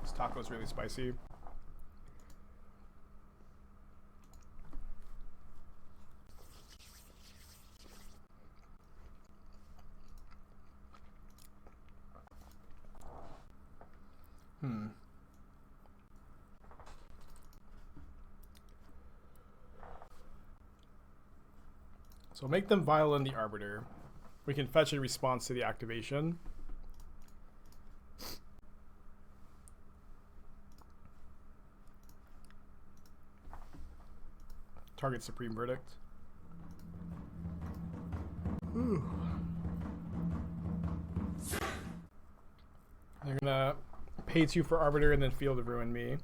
Speaker 1: This taco's really spicy. So make them Violin the Arbiter. We can fetch a response to the activation. Target Supreme Verdict. Ooh. They're gonna pay 2 for Arbiter and then Field of Ruin me.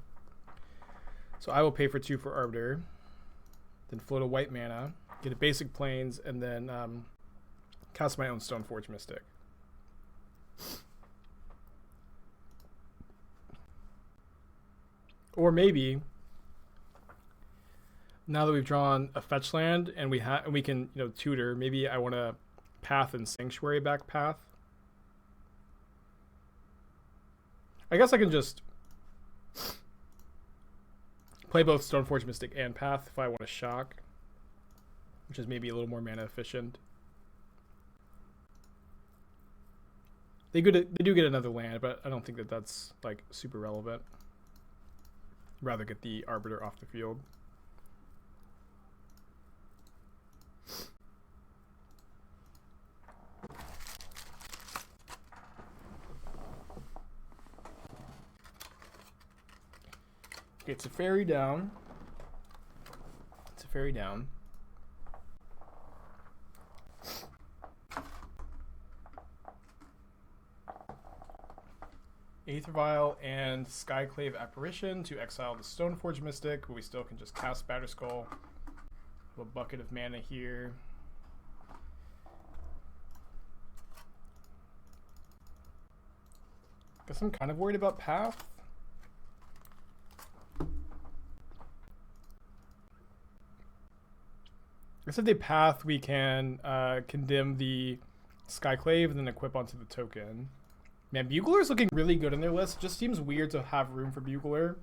Speaker 1: So I will pay for 2 for Arbiter. Then float a white mana. Get a basic Plains, and then cast my own Stoneforge Mystic. Or maybe, now that we've drawn a fetch land and we can tutor, maybe I want to Path and Sanctuary back Path. I guess I can just play both Stoneforge Mystic and Path if I want to shock, which is maybe a little more mana efficient. They do get another land, but I don't think that that's like super relevant. Rather get the Arbiter off the field. Okay, Teferi down. Teferi down. Aether Vial and Skyclave Apparition to exile the Stoneforge Mystic, but we still can just cast Batterskull. A bucket of mana here. Guess I'm kind of worried about Path. I guess if they Path, we can condemn the Skyclave and then equip onto the token. Man, Bugler's looking really good in their list. Just seems weird to have room for Bugler.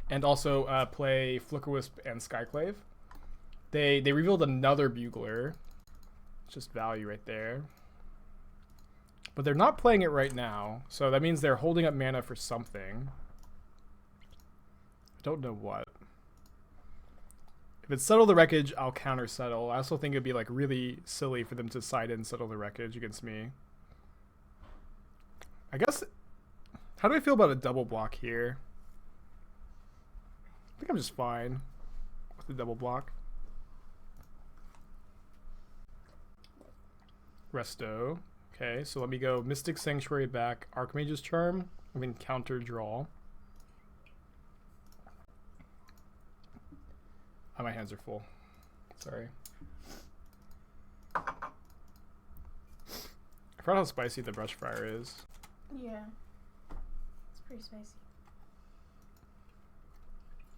Speaker 1: And also play Flickerwisp and Skyclave. They revealed another Bugler. Just value right there. But they're not playing it right now. So that means they're holding up mana for something. I don't know what. If it's Settle the Wreckage, I'll counter Settle. I also think it'd be like really silly for them to side in Settle the Wreckage against me. I guess, how do I feel about a double block here? I think I'm just fine with the double block. Resto. Okay, so let me go Mystic Sanctuary back, Archmage's Charm, and then counter draw. Oh, my hands are full. Sorry. I forgot how spicy the Brushfire is.
Speaker 2: Yeah. It's pretty spicy.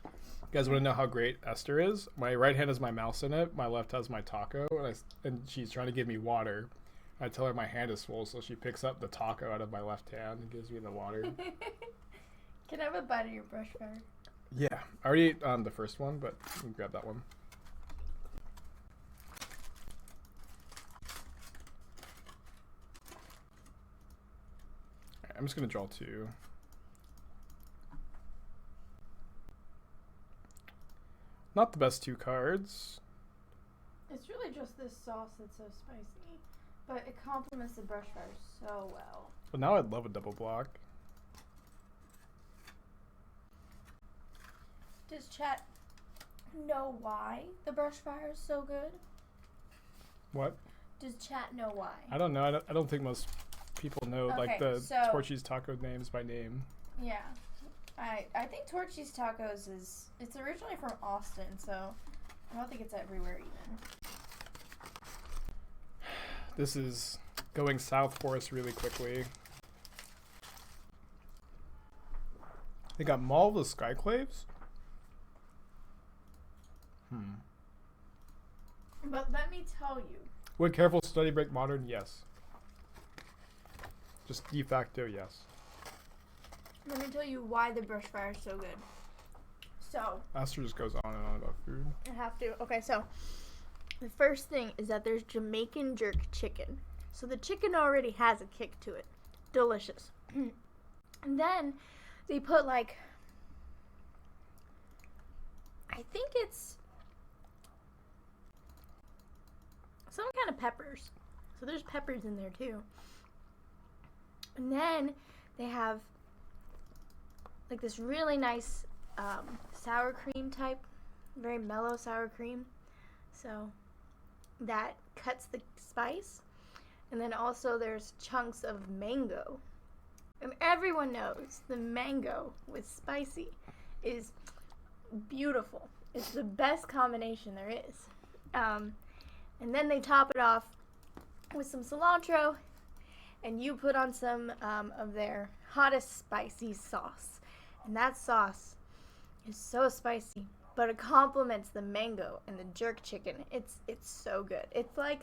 Speaker 1: You guys want to know how great Esther is? My right hand has my mouse in it. My left has my taco. And she's trying to give me water. I tell her my hand is full, so she picks up the taco out of my left hand and gives me the water.
Speaker 2: Can I have a bite of your Brushfire?
Speaker 1: Yeah. I already ate the first one, but you can grab that one. I'm just going to draw 2. Not the best 2 cards.
Speaker 2: It's really just this sauce that's so spicy, but it complements the Brushfire so well.
Speaker 1: But now I'd love a double block.
Speaker 2: Does chat know why the Brushfire is so good?
Speaker 1: What?
Speaker 2: Does chat know why?
Speaker 1: I don't know. I don't think most people know like the
Speaker 2: so,
Speaker 1: Torchy's Taco names by name.
Speaker 2: Yeah. I think Torchy's Tacos it's originally from Austin, so I don't think it's everywhere even.
Speaker 1: This is going south for us really quickly. They got Maul the Skyclaves?
Speaker 2: But let me tell you.
Speaker 1: Would Careful Study break Modern? Yes. Just de facto, yes.
Speaker 2: Let me tell you why the Brushfire is so good. So.
Speaker 1: Aster just goes on and on about food.
Speaker 2: I have to. Okay, so the first thing is that there's Jamaican jerk chicken. So the chicken already has a kick to it. Delicious. And then they put like, I think it's some kind of peppers. So there's peppers in there too. And then they have like this really nice sour cream type, very mellow sour cream. So that cuts the spice. And then also there's chunks of mango. And everyone knows the mango with spicy is beautiful. It's the best combination there is. And then they top it off with some cilantro, and you put on some of their hottest spicy sauce. And that sauce is so spicy, but it complements the mango and the jerk chicken. It's so good. It's like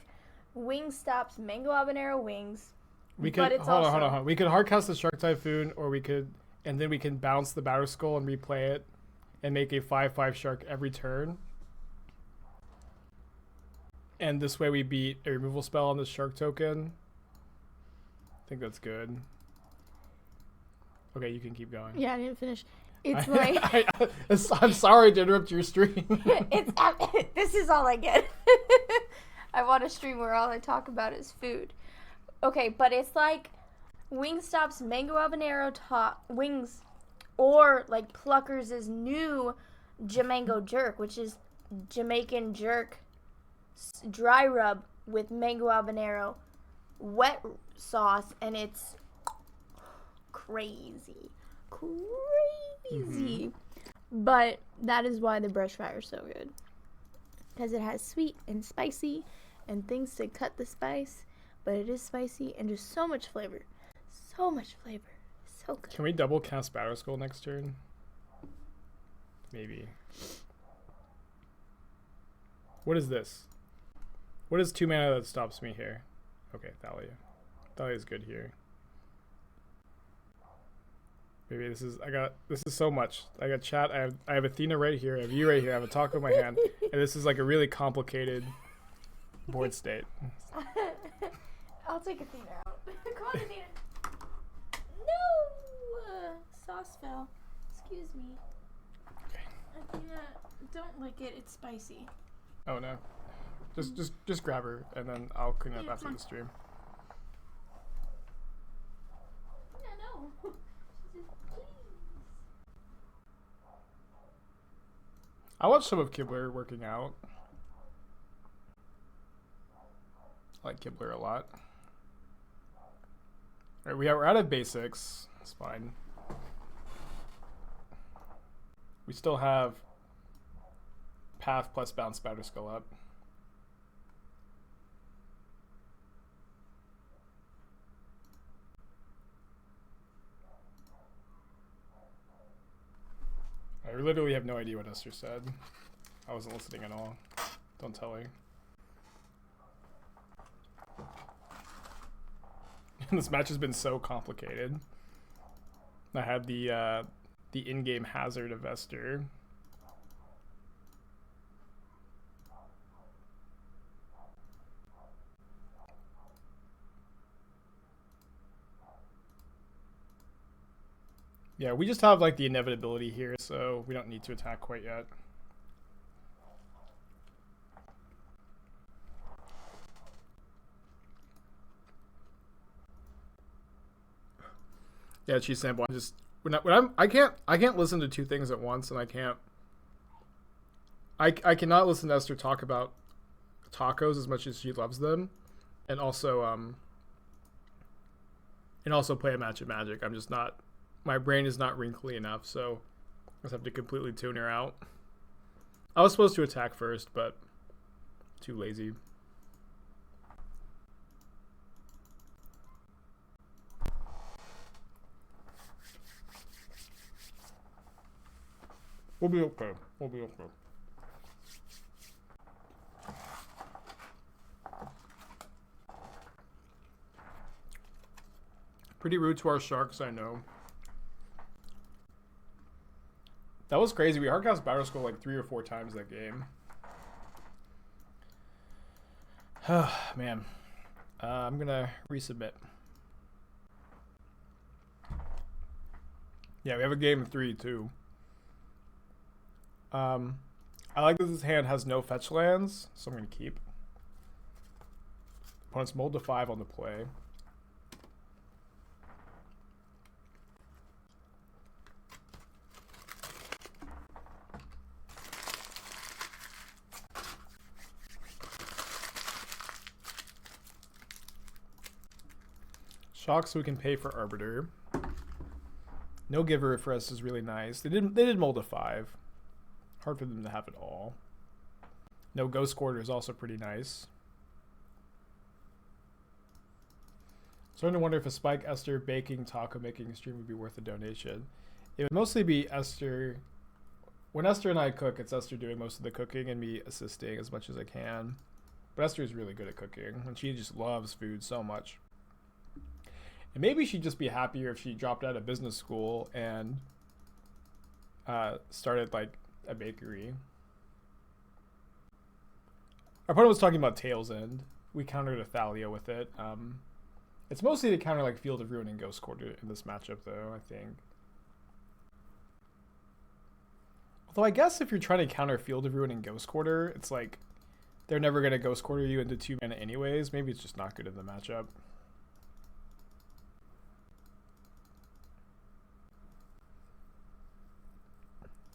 Speaker 2: Wingstop's mango habanero wings.
Speaker 1: We could hold on. We could hardcast the Shark Typhoon, or we could, and then we can bounce the Batterskull and replay it, and make a 5/5 shark every turn. And this way we beat a removal spell on the shark token. I think that's good. Okay, you can keep going.
Speaker 2: Yeah, I didn't finish. It's like
Speaker 1: I'm sorry to interrupt your stream.
Speaker 2: This is all I get. I want a stream where all I talk about is food. Okay, but it's like Wingstop's mango habanero wings Or like Pluckers' new Jamango Jerk, which is Jamaican jerk dry rub with mango habanero wet sauce, and it's crazy. But that is why the brush fire is so good, because it has sweet and spicy and things to cut the spice, but it is spicy and just so much flavor. So good.
Speaker 1: Can we double cast Batterskull next turn? Maybe. What is this? What is 2 mana that stops me here? Okay, Thalia. Thalia's good here. Maybe this is so much. I got chat. I have Athena right here. I have you right here. I have a taco in my hand, and this is like a really complicated board state.
Speaker 2: I'll take Athena out. Come on, Athena. No, sauce fell. Excuse me.
Speaker 1: Okay.
Speaker 2: Athena, don't lick it. It's spicy.
Speaker 1: Oh no. Just grab her, and then I'll clean up after the stream.
Speaker 2: Yeah, no. Just please.
Speaker 1: I watched some of Kibler working out. I like Kibler a lot. Alright, we're out of basics. It's fine. We still have Path plus Bounce Batterskull up. I literally have no idea what Esther said. I wasn't listening at all. Don't tell her. This match has been so complicated. I had the in-game hazard of Esther. Yeah, we just have like the inevitability here, so we don't need to attack quite yet. Yeah, cheese sample. I can't listen to two things at once, and I cannot listen to Esther talk about tacos as much as she loves them, and also play a match of Magic. I'm just not. My brain is not wrinkly enough, so I just have to completely tune her out. I was supposed to attack first, but too lazy. We'll be okay. We'll be okay. Pretty rude to our sharks, I know. That was crazy. We hardcast Batterskull like 3 or 4 times that game. Man. I'm gonna resubmit. Yeah, we have a game of 3 too. I like that this hand has no fetch lands, so I'm gonna keep. Opponent's mold to 5 on the play. Shock so we can pay for Arbiter. No Giver for us is really nice. They did mold a 5. Hard for them to have it all. No Ghost Quarter is also pretty nice. Starting to wonder if a Spike, Esther, baking, taco making stream would be worth a donation. It would mostly be Esther. When Esther and I cook, it's Esther doing most of the cooking and me assisting as much as I can. But Esther is really good at cooking, and she just loves food so much. And maybe she'd just be happier if she dropped out of business school and started like a bakery. Our opponent was talking about Tail's End. We countered a Thalia with it. It's mostly to counter like Field of Ruin and Ghost Quarter in this matchup, though, I think. Although I guess if you're trying to counter Field of Ruin and Ghost Quarter, it's like they're never going to Ghost Quarter you into 2 mana anyways. Maybe it's just not good in the matchup.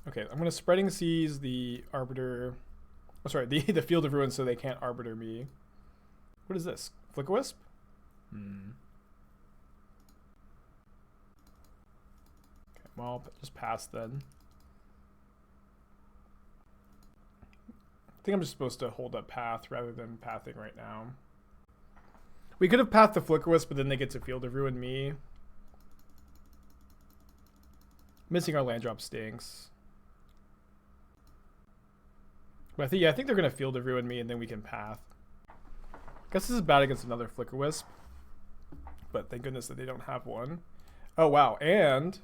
Speaker 1: Okay, I'm gonna Spreading Seas the Arbiter. Oh, sorry, the Field of Ruin, so they can't Arbiter me. What is this? Flicker Wisp? Hmm. Okay, well, just pass then. I think I'm just supposed to hold up path rather than pathing right now. We could have pathed the Flicker Wisp, but then they get to Field of Ruin me. Missing our land drop stinks. But I think they're going to Field of Ruin me, and then we can path. Guess this is bad against another Flicker Wisp. But thank goodness that they don't have one. Oh, wow. And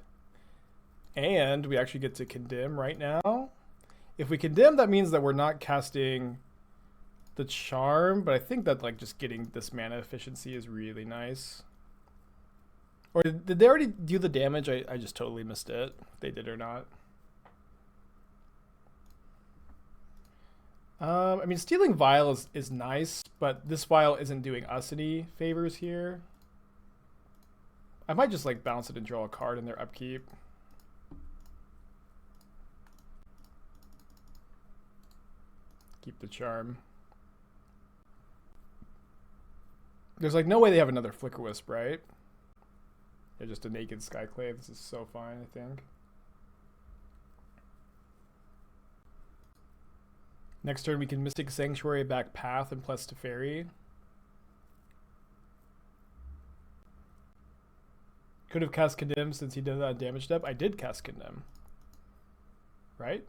Speaker 1: we actually get to Condemn right now. If we Condemn, that means that we're not casting the Charm. But I think that like just getting this mana efficiency is really nice. Or did they already do the damage? I just totally missed it. If they did or not. I mean, stealing Vial is nice, but this Vial isn't doing us any favors here. I might just like bounce it and draw a card in their upkeep. Keep the Charm. There's like no way they have another Flicker Wisp, right? They're just a naked Skyclave. This is so fine, I think. Next turn, we can Mystic Sanctuary back Path and plus Teferi. Could have cast Condemn since he did that on damage step. I did cast Condemn. Right?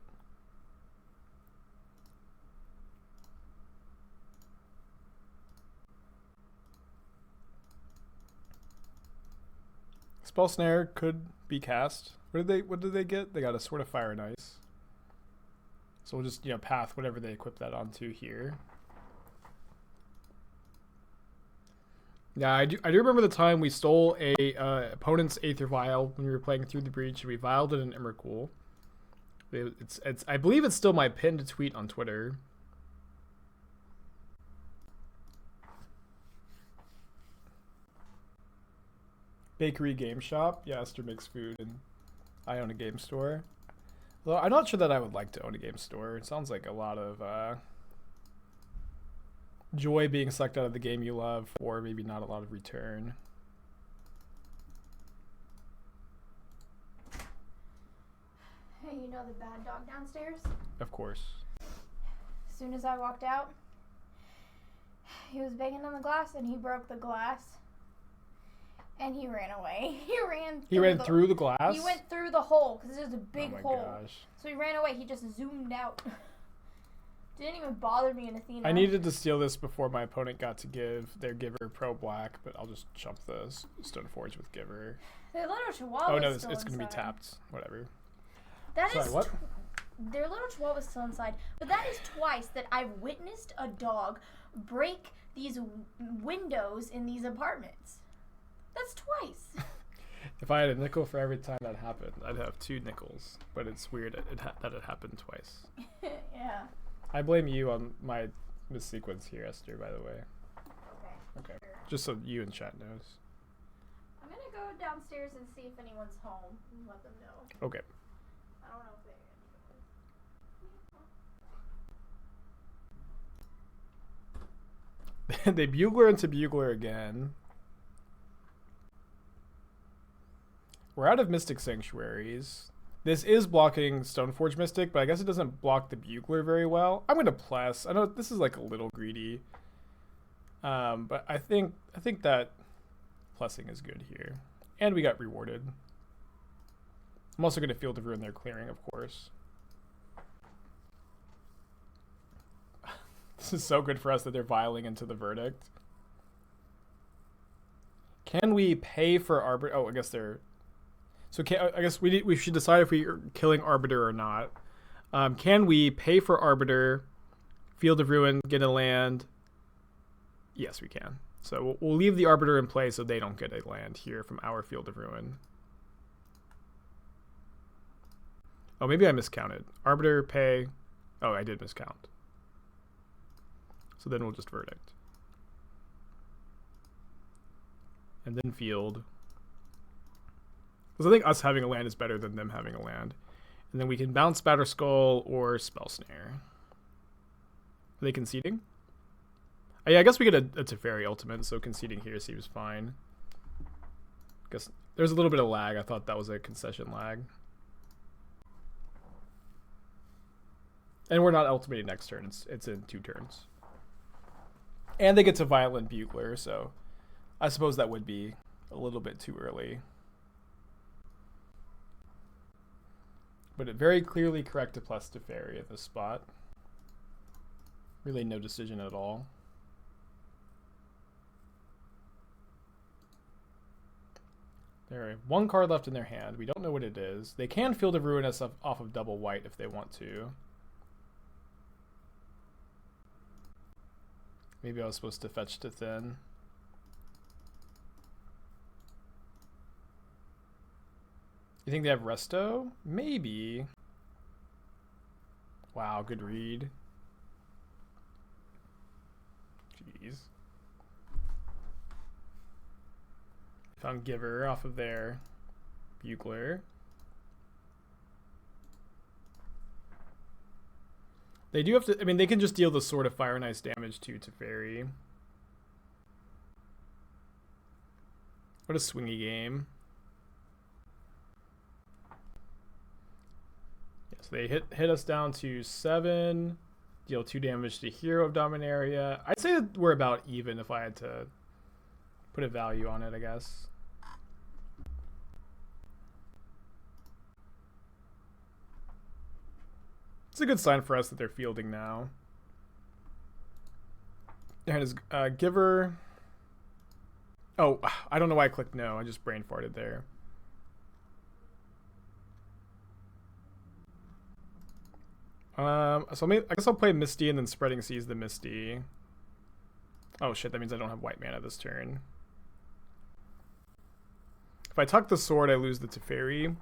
Speaker 1: Spell Snare could be cast. What did they get? They got a Sword of Fire and Ice. So we'll just, path whatever they equip that onto here. Yeah, I do remember the time we stole a opponent's Aether Vial when we were playing Through the Breach. We vialed it in Emrakul. I believe it's still my pinned tweet on Twitter. Bakery Game Shop. Yeah, Esther makes food and I own a game store. Well, I'm not sure that I would like to own a game store. It sounds like a lot of joy being sucked out of the game you love, or maybe not a lot of return.
Speaker 2: Hey, you know the bad dog downstairs?
Speaker 1: Of course.
Speaker 2: As soon as I walked out, he was banging on the glass and he broke the glass. And he ran away. He ran through
Speaker 1: the glass?
Speaker 2: He went through the hole because there's a big hole.
Speaker 1: Oh my gosh.
Speaker 2: So he ran away. He just zoomed out. Didn't even bother me in Athena.
Speaker 1: I needed to steal this before my opponent got to give their Giver Pro Black, but I'll just chump the Stoneforge with Giver.
Speaker 2: Their little chihuahua.
Speaker 1: Oh no, it's going to be tapped. Whatever.
Speaker 2: What? Their little chihuahua is still inside, but that is twice that I've witnessed a dog break these windows in these apartments. That's twice.
Speaker 1: If I had a nickel for every time that happened, I'd have 2 nickels. But it's weird that it happened twice.
Speaker 2: Yeah.
Speaker 1: I blame you on my missequence here, Esther, by the way. Okay.
Speaker 2: Sure.
Speaker 1: Just so you in chat knows.
Speaker 2: I'm going to go downstairs and see if anyone's home and let them know.
Speaker 1: Okay.
Speaker 2: I don't know if they're...
Speaker 1: They bugler into bugler again. We're out of Mystic Sanctuaries. This is blocking Stoneforge Mystic, but I guess it doesn't block the bugler very well. I'm gonna plus. I know this is like a little greedy, but I think that plussing is good here, and we got rewarded. I'm also gonna Field of Ruin their clearing, of course. This is so good for us that they're vialing into the Verdict. Can we pay for Arbiter? Oh, I guess they're... So I guess we should decide if we are killing Arbiter or not. Can we pay for Arbiter, Field of Ruin, get a land? Yes, we can. So we'll leave the Arbiter in play so they don't get a land here from our Field of Ruin. Oh, maybe I miscounted. Arbiter, pay. Oh, I did miscount. So then we'll just Verdict. And then Field. Because I think us having a land is better than them having a land. And And then we can bounce Batterskull or Spell Snare. Are they conceding? Oh, yeah, I guess we get a Teferi ultimate, so conceding here seems fine. Guess there's a little bit of lag. I thought that was a concession lag. And we're not ultimating next turn. It's in 2 turns. And they get to Violent Bugler, so I suppose that would be a little bit too early. But it very clearly correct to plus Teferi at this spot. Really no decision at all. There are 1 card left in their hand. We don't know what it is. They can Field of Ruin us off of double white if they want to. Maybe I was supposed to fetch to thin. You think they have Resto? Maybe. Wow, good read. Jeez. Found Giver off of their Bugler. They do have to, I mean, they can just deal the Sword of Fire and Ice damage to Teferi. What a swingy game. Yeah, so they hit us down to 7, deal 2 damage to Hero of Dominaria. I'd say that we're about even if I had to put a value on it, I guess. It's a good sign for us that they're fielding now. And his Giver. Oh, I don't know why I clicked no. I just brain farted there. So I guess I'll play Misty and then Spreading Seas the Misty. Oh shit, that means I don't have white mana this turn. If I tuck the sword, I lose the Teferi.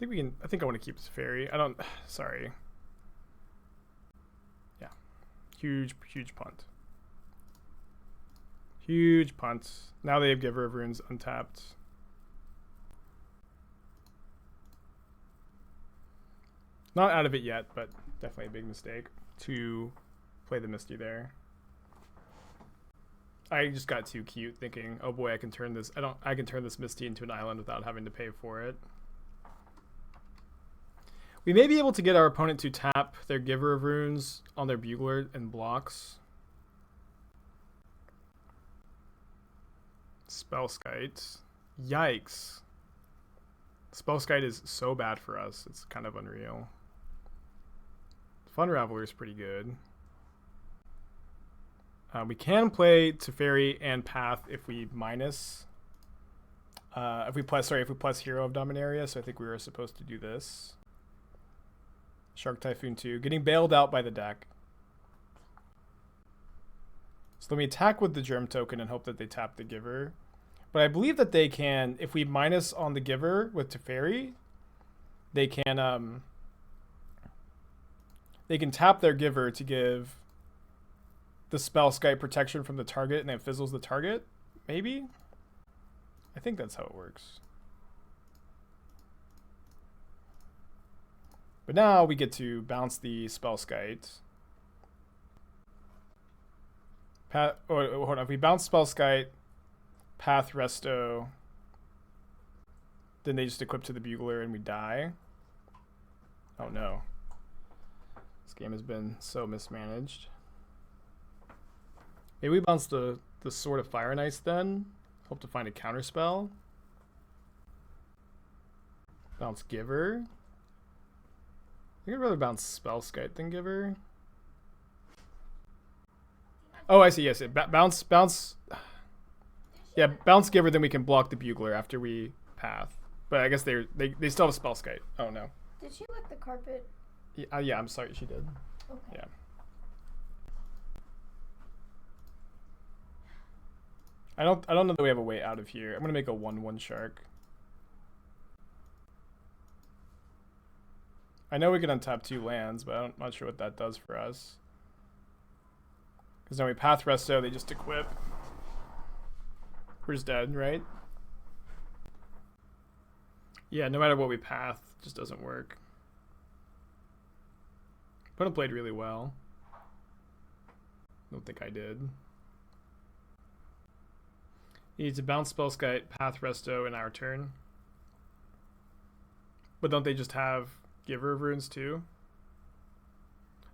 Speaker 1: I think I want to keep Teferi. I don't, sorry. Yeah. Huge punt. Huge punt. Now they have Giver of Runes untapped. Not out of it yet, but definitely a big mistake to play the Misty there. I just got too cute thinking, oh boy, I can turn this Misty into an island without having to pay for it. We may be able to get our opponent to tap their Giver of Runes on their Bugler and blocks. Spellskite. Yikes. Spellskite is so bad for us. It's kind of unreal. Fun Raveler is pretty good. We can play Teferi and Path if we minus. If we plus Hero of Dominaria, so I think we were supposed to do this. Shark Typhoon 2. Getting bailed out by the deck. So let me attack with the Germ Token and hope that they tap the Giver. But I believe that they can, if we minus on the Giver with Teferi, they can tap their Giver to give the Spellskite protection from the target and then fizzles the target. Maybe? I think that's how it works. But now we get to bounce the Spellskite. Hold on. If we bounce Spellskite, Path Resto, then they just equip to the Bugler and we die. Oh no. This game has been so mismanaged. Maybe we bounce the Sword of Fire and Ice then. Hope to find a counterspell. Bounce Giver. I think I'd rather bounce Spellskite than Giver. Oh, I see. Yes, bounce. Yeah, bounce Giver, then we can block the Bugler after we Path. But I guess they still have a Spellskite. Oh no.
Speaker 2: Did she lick the carpet?
Speaker 1: Yeah, I'm sorry, she did.
Speaker 2: Okay.
Speaker 1: Yeah. I don't know that we have a way out of here. I'm gonna make a 1/1 shark. I know we can untap 2 lands, but I'm not sure what that does for us. Because now we Path Resto, they just equip. We're just dead, right? Yeah, no matter what we path, it just doesn't work. Opponent played really well. Don't think I did. You need to bounce Spellskite, path Resto in our turn. But don't they just have Giver of Runes too?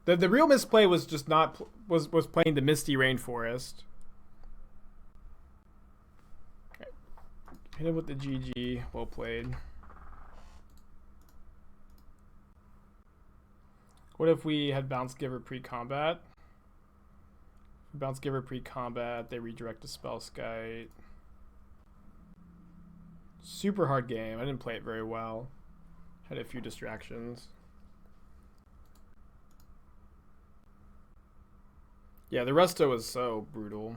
Speaker 1: The real misplay was just not was playing the Misty Rainforest. Okay. Hit him with the GG. Well played. What if we had Bounce Giver pre-combat? Bounce Giver pre-combat, they redirect to Spellskite. Super hard game. I didn't play it very well. Had a few distractions. Yeah, the Resto was so brutal.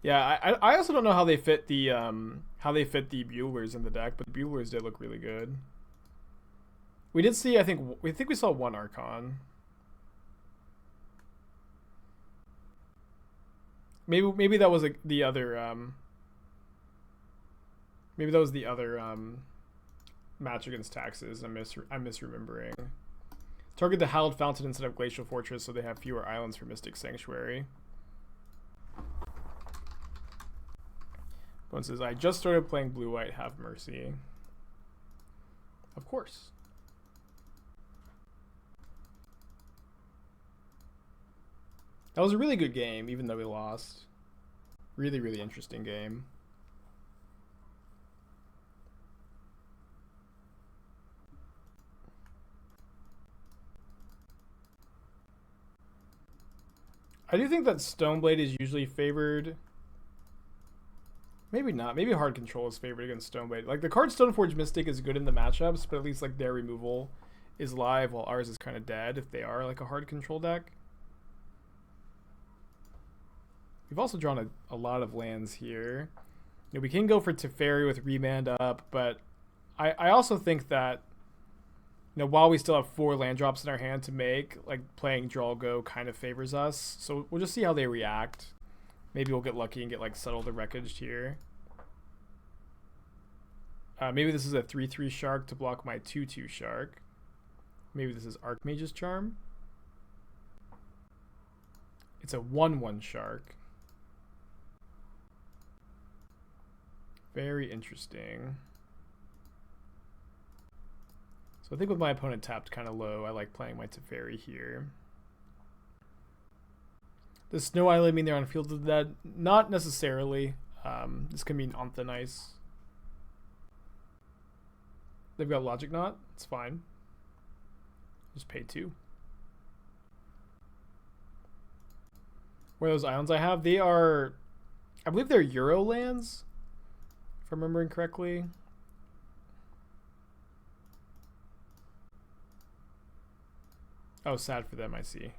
Speaker 1: Yeah, I also don't know how they fit the Buglers in the deck, but the Buglers did look really good. We did see, I think we saw one Archon. Maybe that was the other maybe that was the other match against Taxes. I'm misremembering. Target the Hallowed Fountain instead of Glacial Fortress so they have fewer islands for Mystic Sanctuary. One says, I just started playing blue-white, have mercy. Of course. That was a really good game, even though we lost. Really, really interesting game. I do think that Stoneblade is usually favored. Maybe not. Maybe Hard Control is favored against Stoneblade. Like, the card Stoneforge Mystic is good in the matchups, but at least, like, their removal is live while ours is kind of dead if they are, like, a Hard Control deck. We've also drawn a lot of lands here. You know, we can go for Teferi with Remand up, but I also think that, you know, while we still have 4 land drops in our hand to make, like, playing Draw Go kind of favors us. So we'll just see how they react. Maybe we'll get lucky and get, like, Settle the Wreckage here. Maybe this is a 3/3 Shark to block my 2/2 Shark. Maybe this is Archmage's Charm. It's a 1/1 Shark. Very interesting. So I think with my opponent tapped kind of low, I like playing my Teferi here. Does Snow Island mean they're on Field of the Dead? Not necessarily. This can mean Anthonice. They've got Logic Knot. It's fine. Just pay 2. Where are those islands I have? They are, I believe they're Euro lands, if I'm remembering correctly. Oh, sad for them, I see.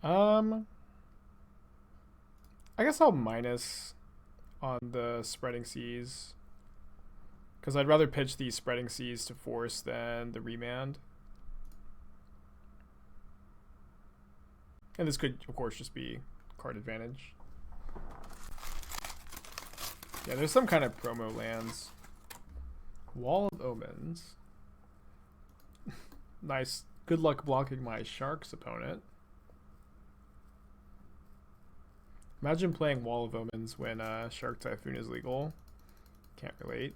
Speaker 1: Yeah. I guess I'll minus on the Spreading Seas, because I'd rather pitch the Spreading Seas to Force than the Remand. And this could, of course, just be card advantage. Yeah, there's some kind of promo lands. Wall of Omens. Nice. Good luck blocking my Sharks opponent. Imagine playing Wall of Omens when Shark Typhoon is legal. Can't relate.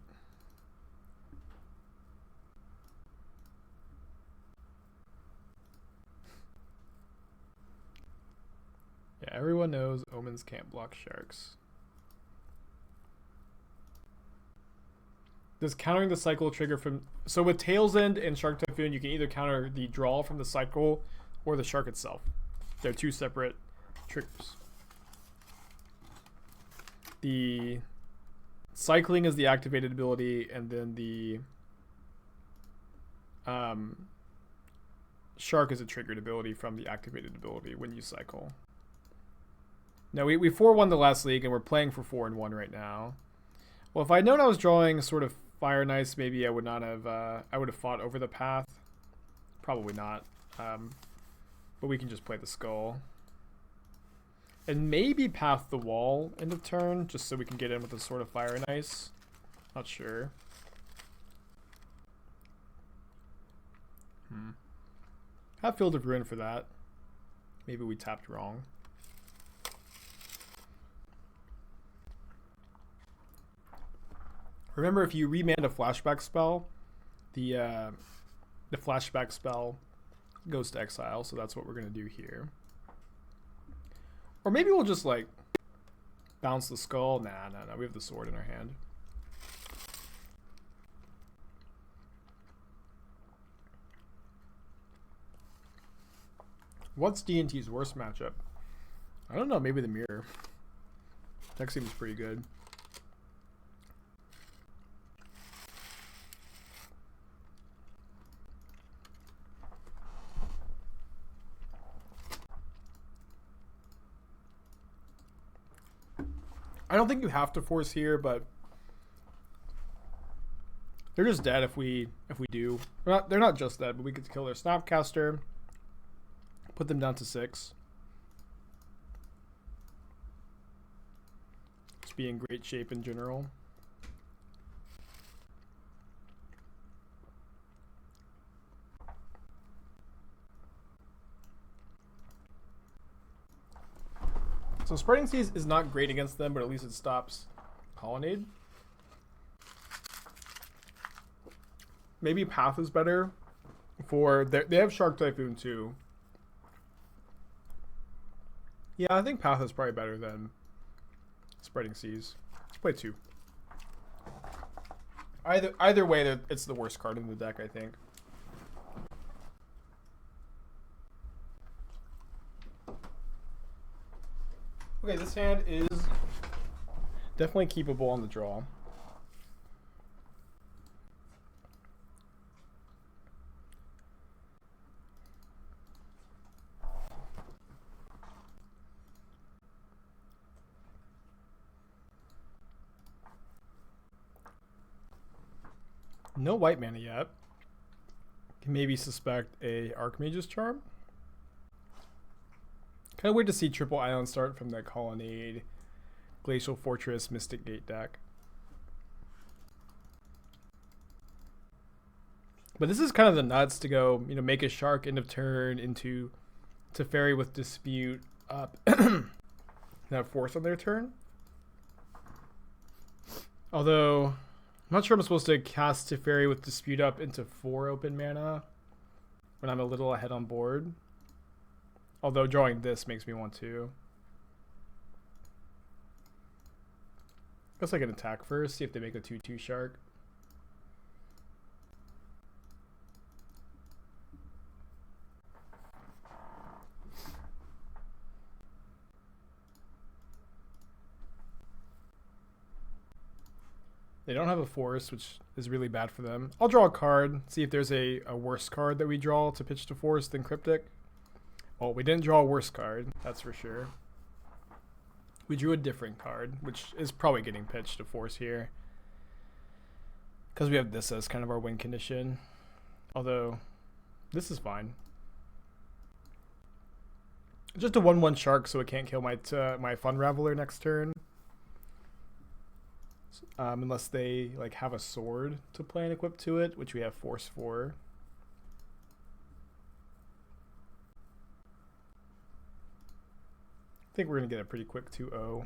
Speaker 1: Yeah, everyone knows Omens can't block Sharks. Does countering the cycle trigger from... So with Tail's End and Shark Typhoon, you can either counter the draw from the cycle or the shark itself. They're 2 separate triggers. The cycling is the activated ability, and then the shark is a triggered ability from the activated ability when you cycle. Now, we 4-1 the last league, and we're playing for 4-1 right now. Well, if I'd known I was drawing sort of Fire and Ice, maybe I would not have. I would have fought over the path. Probably not. But we can just play the Skull. And maybe Path the Wall end of turn, just so we can get in with a Sword of Fire and Ice. Not sure. Have Field of Ruin for that. Maybe we tapped wrong. Remember, if you remand a flashback spell, the flashback spell goes to exile, so that's what we're gonna do here. Or maybe we'll just like bounce the skull. Nah, we have the sword in our hand. What's D&T's worst matchup? I don't know, maybe the mirror. That seems pretty good. I don't think you have to force here, but they're just dead if we do. They're not just dead, but we could kill their Snapcaster, put them down to 6. Just be in great shape in general. So Spreading Seas is not great against them, but at least it stops Colonnade. Maybe Path is better for they have Shark Typhoon too. Yeah, I think Path is probably better than Spreading Seas. Let's play 2. Either way, it's the worst card in the deck, I think. Okay, this hand is definitely keepable on the draw. No white mana yet. Can maybe suspect a Archmage's Charm. Kind of weird to see triple island start from the Colonnade, Glacial Fortress, Mystic Gate deck. But this is kind of the nuts to go, make a shark end of turn into Teferi with Dispute up and have Force on their turn. Although, I'm not sure I'm supposed to cast Teferi with Dispute up into 4 open mana when I'm a little ahead on board. Although drawing this makes me want to. Guess I can attack first, see if they make a 2/2 shark. They don't have a force, which is really bad for them. I'll draw a card, see if there's a worse card that we draw to pitch to force than Cryptic. Well, we didn't draw a worse card, that's for sure. We drew a different card, which is probably getting pitched to force here. Because we have this as kind of our win condition. Although, this is fine. Just a 1/1 shark so it can't kill my Fun Raveler next turn. Unless they have a sword to play and equip to it, which we have force for. I think we're going to get a pretty quick 2-0.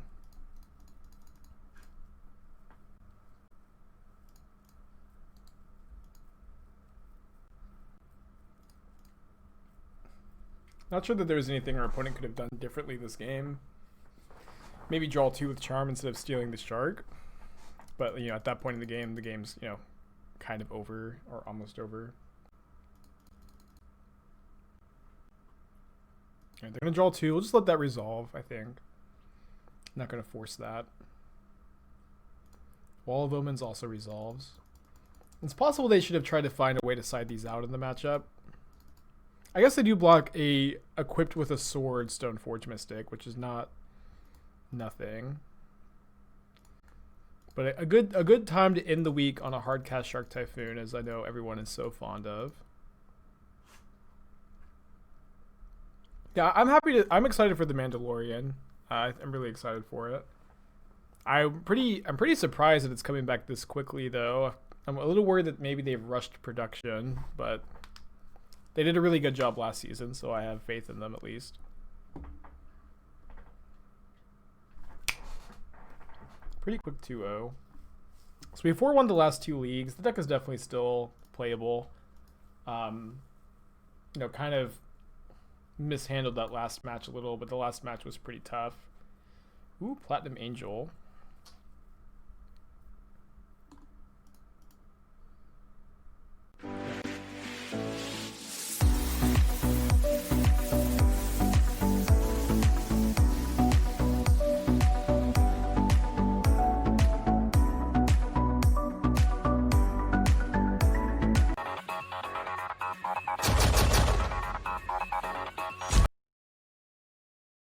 Speaker 1: Not sure that there's anything our opponent could have done differently this game. Maybe draw 2 with Charm instead of stealing the shark. But, at that point in the game's, kind of over or almost over. They're going to draw 2. We'll just let that resolve, I think. Not going to force that. Wall of Omens also resolves. It's possible they should have tried to find a way to side these out in the matchup. I guess they do block a equipped with a sword Stoneforge Mystic, which is not nothing. But a good time to end the week on a hard cast Shark Typhoon, as I know everyone is so fond of. Yeah, I'm excited for the Mandalorian. I'm really excited for it. I'm pretty surprised that it's coming back this quickly, though. I'm a little worried that maybe they've rushed production, but they did a really good job last season, so I have faith in them at least. Pretty quick 2-0. So we 4-1 the last 2 leagues. The deck is definitely still playable. You know, kind of mishandled that last match a little, but the last match was pretty tough. Ooh, Platinum Angel.